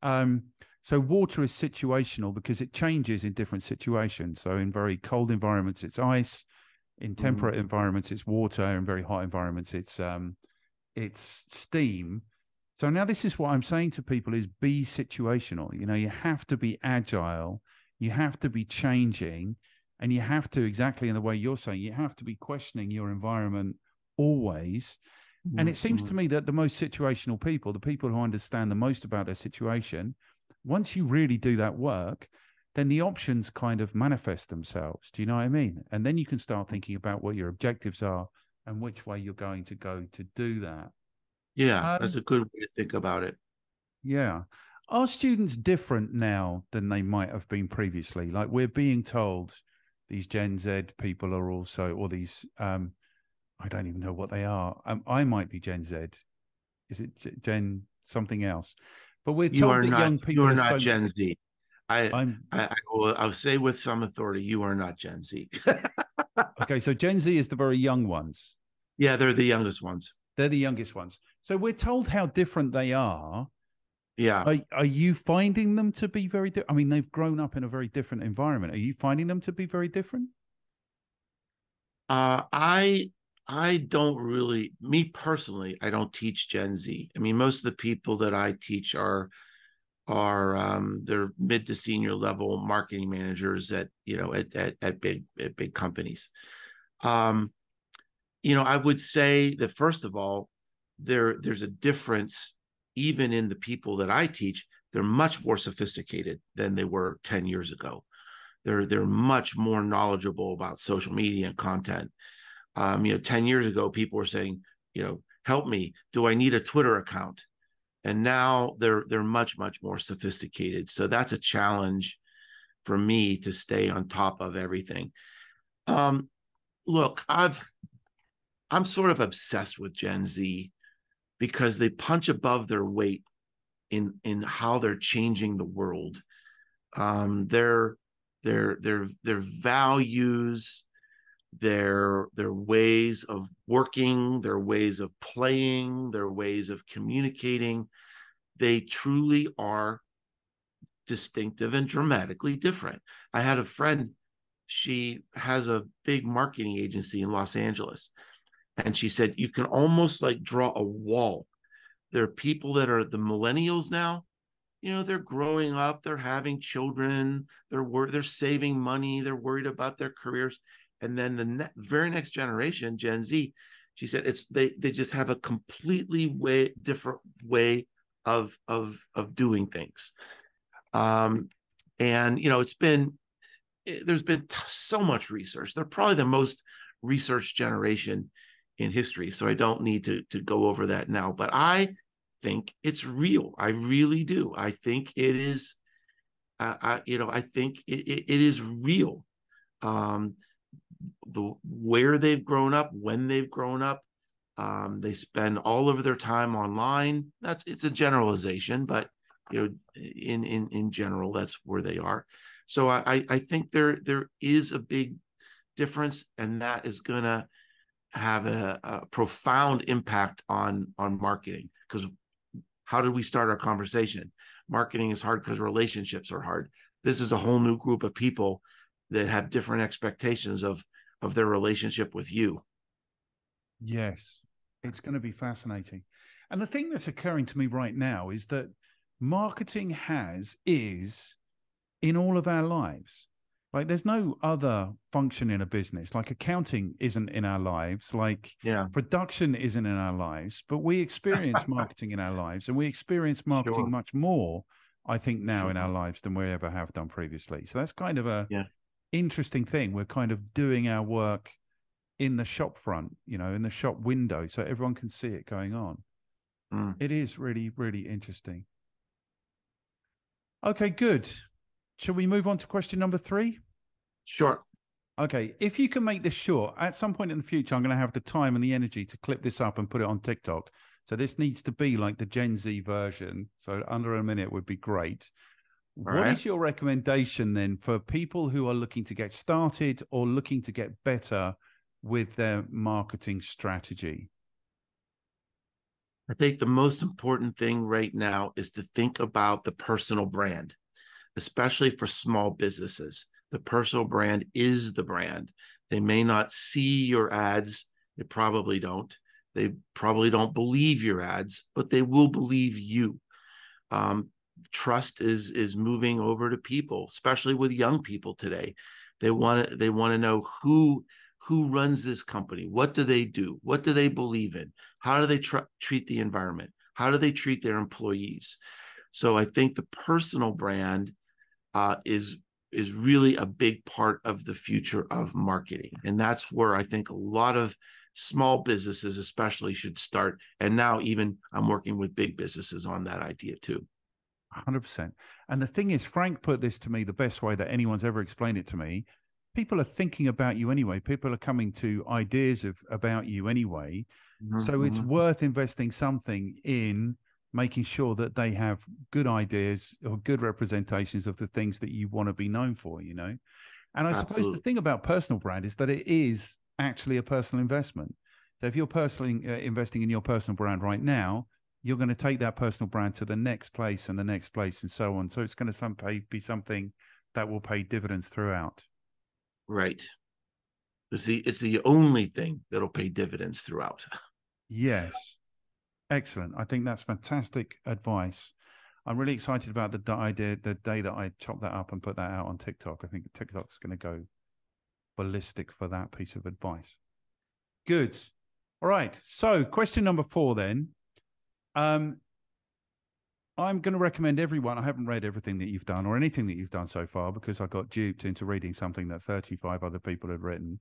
[SPEAKER 1] So water is situational because it changes in different situations. So in very cold environments, it's ice. In temperate environments, it's water. In very hot environments, it's steam. So now this is what I'm saying to people is be situational. You have to be agile. You have to be changing. And you have to, exactly in the way you're saying, you have to be questioning your environment always. And it seems to me that the most situational people, the people who understand the most about their situation, once you really do that work, then the options kind of manifest themselves. Do you know what I mean? And then you can start thinking about what your objectives are and which way you're going to go to do that.
[SPEAKER 2] Yeah, that's a good way to think about it.
[SPEAKER 1] Yeah. Are students different now than they might have been previously? Like we're being told these Gen Z people are also, or these, I don't even know what they are. I might be Gen Z. Is it Gen something else? But we're told that young
[SPEAKER 2] You
[SPEAKER 1] people
[SPEAKER 2] are
[SPEAKER 1] are
[SPEAKER 2] not
[SPEAKER 1] so.
[SPEAKER 2] Gen Z.
[SPEAKER 1] I'm
[SPEAKER 2] I'll say with some authority, you are not Gen Z.
[SPEAKER 1] okay. So Gen Z is the very young ones.
[SPEAKER 2] Yeah, they're the youngest ones.
[SPEAKER 1] They're the youngest ones. So we're told how different they are.
[SPEAKER 2] Yeah.
[SPEAKER 1] Are you finding them to be very different? I mean, they've grown up in a very different environment. Are you finding them to be very different?
[SPEAKER 2] I don't really, me personally, I don't teach Gen Z. I mean, most of the people that I teach are they're mid to senior level marketing managers at big companies. Um, I would say that first of all, there's a difference even in the people that I teach. They're much more sophisticated than they were 10 years ago. They're much more knowledgeable about social media and content. 10 years ago, people were saying, help me. Do I need a Twitter account? And now they're much, much more sophisticated. So that's a challenge for me to stay on top of everything. Look, I'm sort of obsessed with Gen Z because they punch above their weight in how they're changing the world. Their values, their ways of working, their ways of playing, their ways of communicating, they truly are distinctive and dramatically different. I had a friend, she has a big marketing agency in Los Angeles, and she said you can almost like draw a wall. There are people that are the millennials now. They're growing up, they're having children, they're saving money, they're worried about their careers. And then the very next generation, Gen Z, she said they just have a completely different way of doing things. And there's been so much research. They're probably the most researched generation in history. So I don't need to go over that now. But I think it's real. I really do. I think it is. I think it is real. Where they've grown up, when they've grown up, they spend all of their time online. It's a generalization, but in general, that's where they are. So I think there is a big difference, and that is going to have a profound impact on marketing. Because how did we start our conversation? Marketing is hard because relationships are hard. This is a whole new group of people that have different expectations of their relationship with you.
[SPEAKER 1] Yes, it's going to be fascinating. And the thing that's occurring to me right now is that marketing is in all of our lives. Like there's no other function in a business. Like accounting isn't in our lives. Like production isn't in our lives, but we experience marketing in our lives, and we experience marketing much more, I think, now in our lives than we ever have done previously. So that's kind of a interesting thing. We're kind of doing our work in the shop front, in the shop window, so everyone can see it going on. It is really, really interesting. Okay, good. Shall we move on to question number 3?
[SPEAKER 2] Sure.
[SPEAKER 1] Okay, if you can make this short, at some point in the future, I'm going to have the time and the energy to clip this up and put it on TikTok. So this needs to be like the Gen Z version. So under a minute would be great. What is your recommendation then for people who are looking to get started or looking to get better with their marketing strategy?
[SPEAKER 2] I think the most important thing right now is to think about the personal brand, especially for small businesses. The personal brand is the brand. They may not see your ads. They probably don't. They probably don't believe your ads, but they will believe you. Trust is moving over to people, especially with young people today. They want to know who runs this company. What do they do? What do they believe in? How do they treat the environment? How do they treat their employees? So I think the personal brand is really a big part of the future of marketing. And that's where I think a lot of small businesses especially should start. And now even I'm working with big businesses on that idea too.
[SPEAKER 1] 100%. And the thing is, Frank put this to me the best way that anyone's ever explained it to me. People are thinking about you anyway. People are coming to ideas about you anyway. So it's worth investing something in making sure that they have good ideas or good representations of the things that you want to be known for, you know? And I suppose the
[SPEAKER 2] Absolutely.
[SPEAKER 1] thing about personal brand is that it is actually a personal investment. So if you're personally investing in your personal brand right now, you're going to take that personal brand to the next place and the next place and so on. So it's going to be something that will pay dividends throughout.
[SPEAKER 2] Right. It's the only thing that'll pay dividends throughout.
[SPEAKER 1] Yes. Excellent. I think that's fantastic advice. I'm really excited about the idea, the day that I chop that up and put that out on TikTok. I think TikTok's going to go ballistic for that piece of advice. Good. All right. So question number 4 then. I'm going to recommend everyone. I haven't read everything that you've done or anything that you've done so far because I got duped into reading something that 35 other people had written.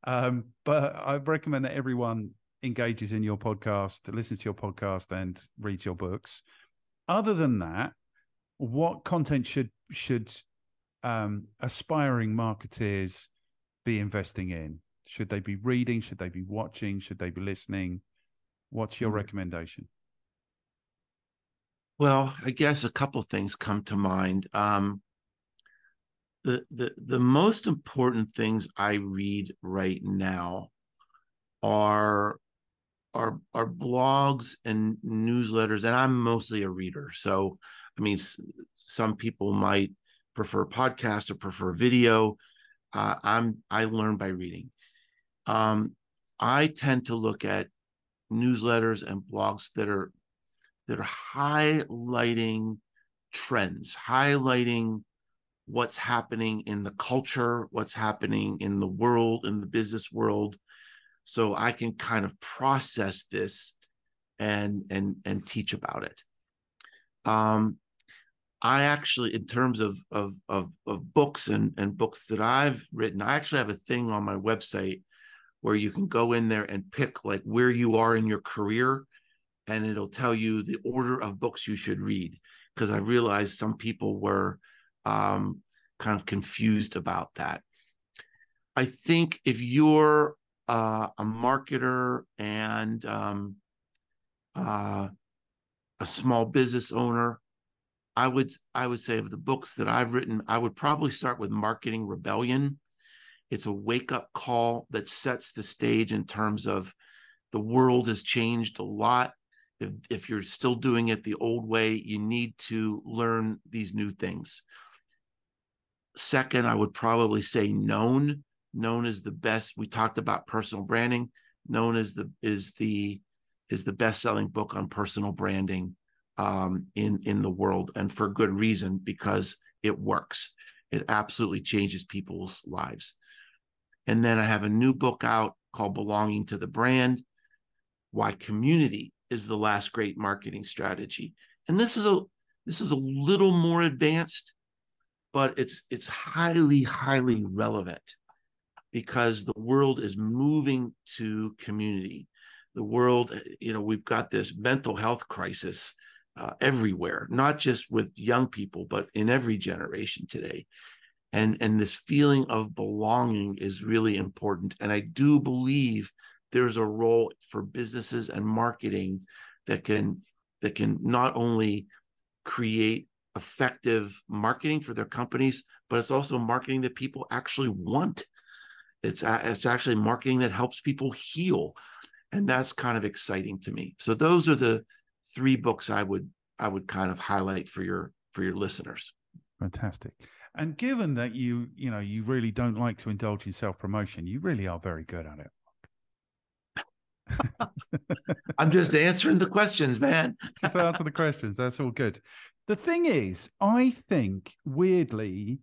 [SPEAKER 1] But I recommend that everyone engages in your podcast, listens to your podcast, and reads your books. Other than that, what content should aspiring marketeers be investing in? Should they be reading? Should they be watching? Should they be listening? What's your recommendation?
[SPEAKER 2] Well, I guess a couple things come to mind. The most important things I read right now are blogs and newsletters, and I'm mostly a reader. So, I mean, some people might prefer podcasts or prefer video. I learn by reading. I tend to look at newsletters and blogs that are highlighting trends, highlighting what's happening in the culture, what's happening in the world, in the business world, so I can kind of process this and teach about it. I actually, in terms of books and books that I've written, I actually have a thing on my website where you can go in there and pick like where you are in your career, and it'll tell you the order of books you should read. Because I realized some people were kind of confused about that. I think if you're a marketer and a small business owner, I would say of the books that I've written, I would probably start with Marketing Rebellion. It's a wake-up call that sets the stage in terms of the world has changed a lot. If you're still doing it the old way, you need to learn these new things. Second, I would probably say Known. Known is the best. We talked about personal branding. Known is the best-selling book on personal branding in the world, and for good reason, because it works. It absolutely changes people's lives. And then I have a new book out called Belonging to the Brand: Why Community is the Last Great Marketing Strategy. And this is a little more advanced, but it's highly, highly relevant, because the world is moving to community. The world, we've got this mental health crisis everywhere, not just with young people, but in every generation today. And this feeling of belonging is really important. And I do believe there's a role for businesses and marketing that can not only create effective marketing for their companies, but it's also marketing that people actually want. It's actually marketing that helps people heal. And that's kind of exciting to me. So those are the 3 books I would kind of highlight for your listeners.
[SPEAKER 1] Fantastic. And given that you really don't like to indulge in self-promotion, you really are very good at it.
[SPEAKER 2] I'm just answering the questions, man.
[SPEAKER 1] Just answer the questions. That's all good. The thing is, I think weirdly,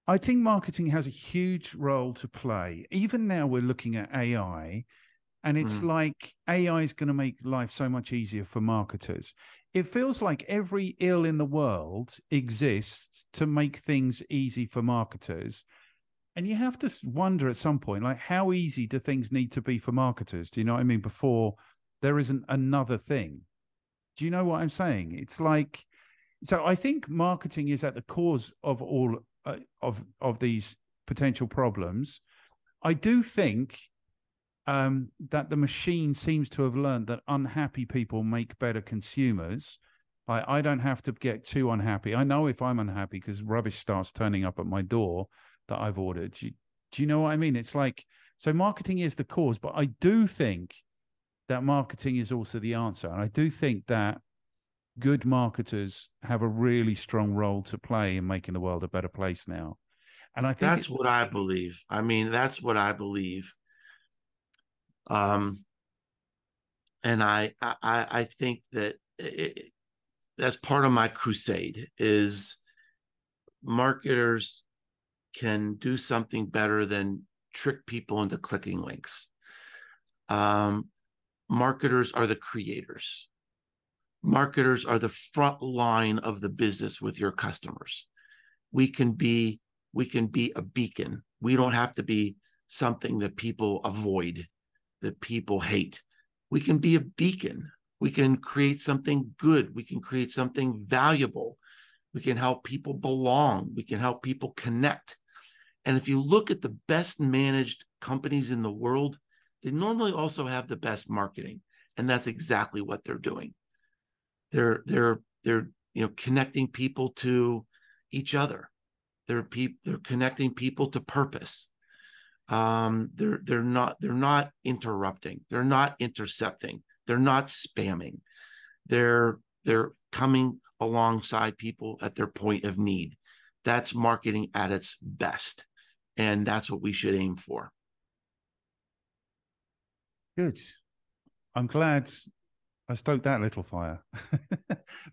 [SPEAKER 1] I think marketing has a huge role to play. Even now we're looking at AI, and it's like AI is going to make life so much easier for marketers. It feels like every ill in the world exists to make things easy for marketers. And you have to wonder at some point, like, how easy do things need to be for marketers? Do you know what I mean? Before there isn't another thing. Do you know what I'm saying? It's like, so I think marketing is at the cause of all of these potential problems. I do think that the machine seems to have learned that unhappy people make better consumers. Like, I don't have to get too unhappy. I know if I'm unhappy because rubbish starts turning up at my door that I've ordered. Do you know what I mean? It's like, so marketing is the cause, but I do think that marketing is also the answer. And I do think that good marketers have a really strong role to play in making the world a better place now. And I think
[SPEAKER 2] That's what I believe. I mean, that's what I believe. Um, and I think that that's part of my crusade is marketers can do something better than trick people into clicking links. Marketers are the creators. Marketers are the front line of the business with your customers. We can be a beacon. We don't have to be something that people avoid, that people hate. We can be a beacon. We can create something good. We can create something valuable. We can help people belong. We can help people connect. And if you look at the best managed companies in the world, they normally also have the best marketing. And that's exactly what they're doing. They're connecting people to each other. They're connecting people to purpose. They're not interrupting. They're not intercepting. They're not spamming. They're coming alongside people at their point of need. That's marketing at its best. And that's what we should aim for.
[SPEAKER 1] good. I'm glad I stoked that little fire.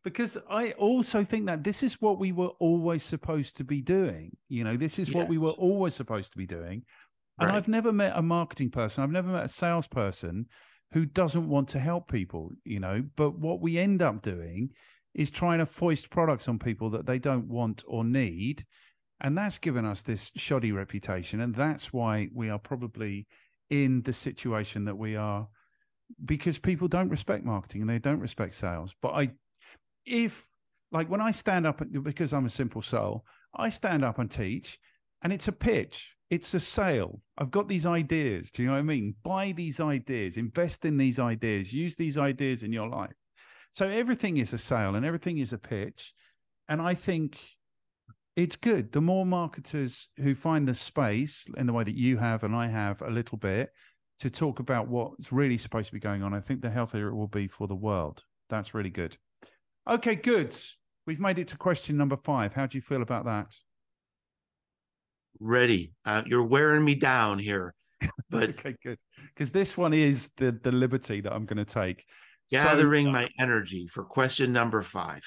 [SPEAKER 1] Because I also think that this is what we were always supposed to be doing. This is what we were always supposed to be doing. And I've never met a marketing person, I've never met a salesperson who doesn't want to help people, but what we end up doing is trying to foist products on people that they don't want or need. And that's given us this shoddy reputation. And that's why we are probably in the situation that we are, because people don't respect marketing and they don't respect sales. But when I stand up, because I'm a simple soul, I stand up and teach, and it's a pitch. It's a sale. I've got these ideas. Do you know what I mean? Buy these ideas, invest in these ideas, use these ideas in your life. So everything is a sale and everything is a pitch. And I think it's good. The more marketers who find the space in the way that you have and I have a little bit to talk about what's really supposed to be going on, I think the healthier it will be for the world. That's really good. Okay, good. We've made it to question number 5. How do you feel about that?
[SPEAKER 2] Ready. You're wearing me down here. But
[SPEAKER 1] okay, good. Because this one is the liberty that I'm going to take.
[SPEAKER 2] Gathering my energy for question number 5.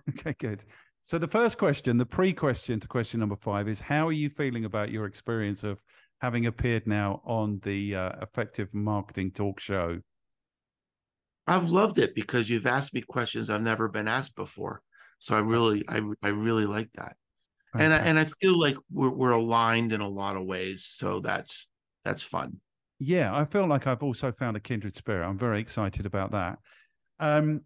[SPEAKER 1] Okay, good. So the first question, the pre-question to question number 5 is, how are you feeling about your experience of having appeared now on the Effective Marketing Talk Show?
[SPEAKER 2] I've loved it because you've asked me questions I've never been asked before. So I really like that. Fantastic. And I feel like we're aligned in a lot of ways. So that's fun.
[SPEAKER 1] Yeah, I feel like I've also found a kindred spirit. I'm very excited about that.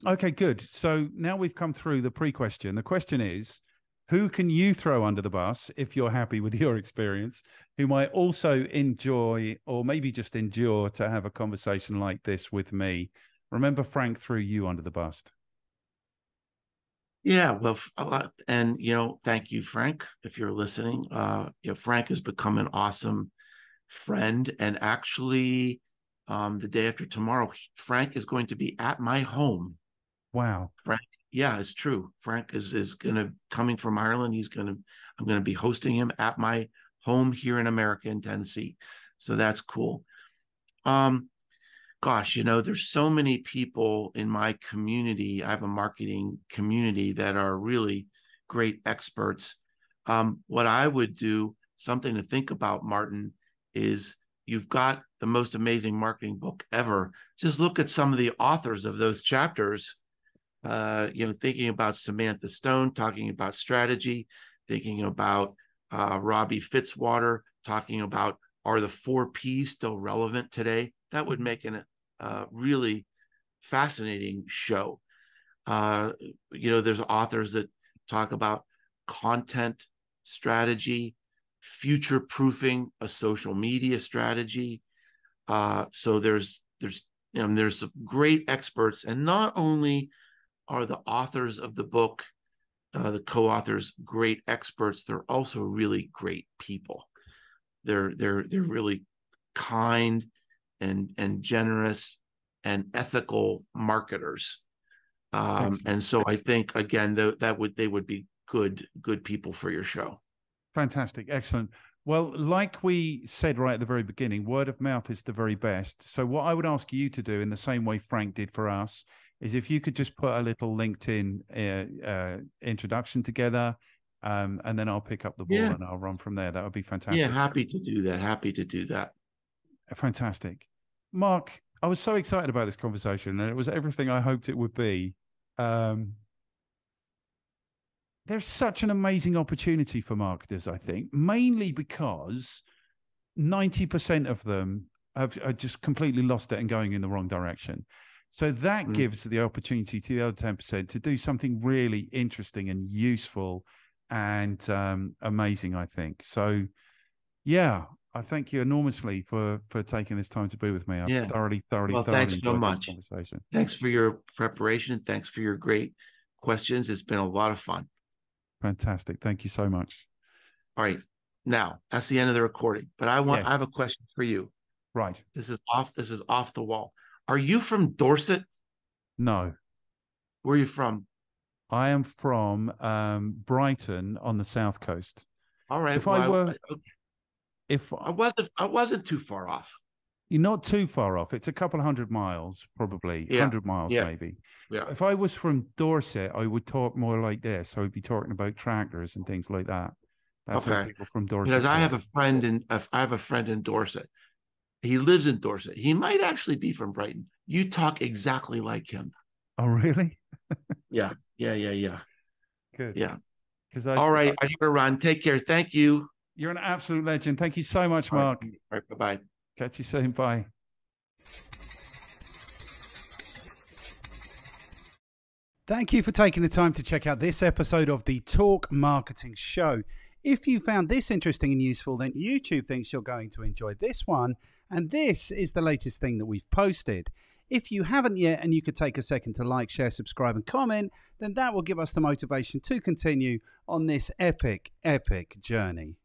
[SPEAKER 1] Okay, good. So now we've come through the pre-question. The question is, who can you throw under the bus if you're happy with your experience, who might also enjoy or maybe just endure to have a conversation like this with me? Remember, Frank threw you under the bus.
[SPEAKER 2] Yeah, well, and thank you, Frank, if you're listening. Frank has become an awesome friend, and actually, the day after tomorrow, Frank is going to be at my home.
[SPEAKER 1] Wow,
[SPEAKER 2] Frank, yeah, it's true. Frank is coming from Ireland. I'm gonna be hosting him at my home here in America, in Tennessee. So that's cool. Gosh, there's so many people in my community. I have a marketing community that are really great experts. What I would do, something to think about, Martin, is you've got the most amazing marketing book ever. Just look at some of the authors of those chapters, thinking about Samantha Stone, talking about strategy, thinking about Robbie Fitzwater, talking about, are the 4 Ps still relevant today? That would make a really fascinating show. There's authors that talk about content strategy, future-proofing a social media strategy, So there's some great experts, and not only are the authors of the book, the co-authors, great experts, they're also really great people. They're really kind and generous and ethical marketers. And so I think, again, they would be good people for your show.
[SPEAKER 1] Fantastic. Excellent. Well, like we said right at the very beginning, word of mouth is the very best. So what I would ask you to do, in the same way Frank did for us, is if you could just put a little LinkedIn introduction together, and then I'll pick up the ball and I'll run from there. That would be fantastic.
[SPEAKER 2] Yeah, happy to do that.
[SPEAKER 1] Fantastic. Mark, I was so excited about this conversation, and it was everything I hoped it would be. There's such an amazing opportunity for marketers, I think, mainly because 90% of them have just completely lost it and going in the wrong direction. So that gives the opportunity to the other 10% to do something really interesting and useful and amazing, I think. So, yeah, I thank you enormously for taking this time to be with me. I thoroughly
[SPEAKER 2] thanks so much.
[SPEAKER 1] This conversation.
[SPEAKER 2] Thanks for your preparation. Thanks for your great questions. It's been a lot of fun.
[SPEAKER 1] Fantastic. Thank you so much.
[SPEAKER 2] All right. Now, that's the end of the recording, but I have a question for you.
[SPEAKER 1] Right.
[SPEAKER 2] This is off the wall. Are you from Dorset?
[SPEAKER 1] No.
[SPEAKER 2] Where are you from?
[SPEAKER 1] I am from Brighton on the south coast.
[SPEAKER 2] All right. I wasn't too far off.
[SPEAKER 1] You're not too far off. It's a couple of 100 miles, probably 100 miles, maybe.
[SPEAKER 2] Yeah.
[SPEAKER 1] If I was from Dorset, I would talk more like this. I would be talking about tractors and things like that. That's how people from Dorset.
[SPEAKER 2] Because I have a friend in Dorset. He lives in Dorset. He might actually be from Brighton. You talk exactly like him.
[SPEAKER 1] Oh, really?
[SPEAKER 2] Yeah.
[SPEAKER 1] Good.
[SPEAKER 2] Yeah. All right. I gotta run. Take care. Thank you.
[SPEAKER 1] You're an absolute legend. Thank you so much, Mark.
[SPEAKER 2] All right. Bye-bye.
[SPEAKER 1] Catch you soon. Bye. Thank you for taking the time to check out this episode of the Talk Marketing Show. If you found this interesting and useful, then YouTube thinks you're going to enjoy this one. And this is the latest thing that we've posted. If you haven't yet, and you could take a second to like, share, subscribe, and comment, then that will give us the motivation to continue on this epic journey.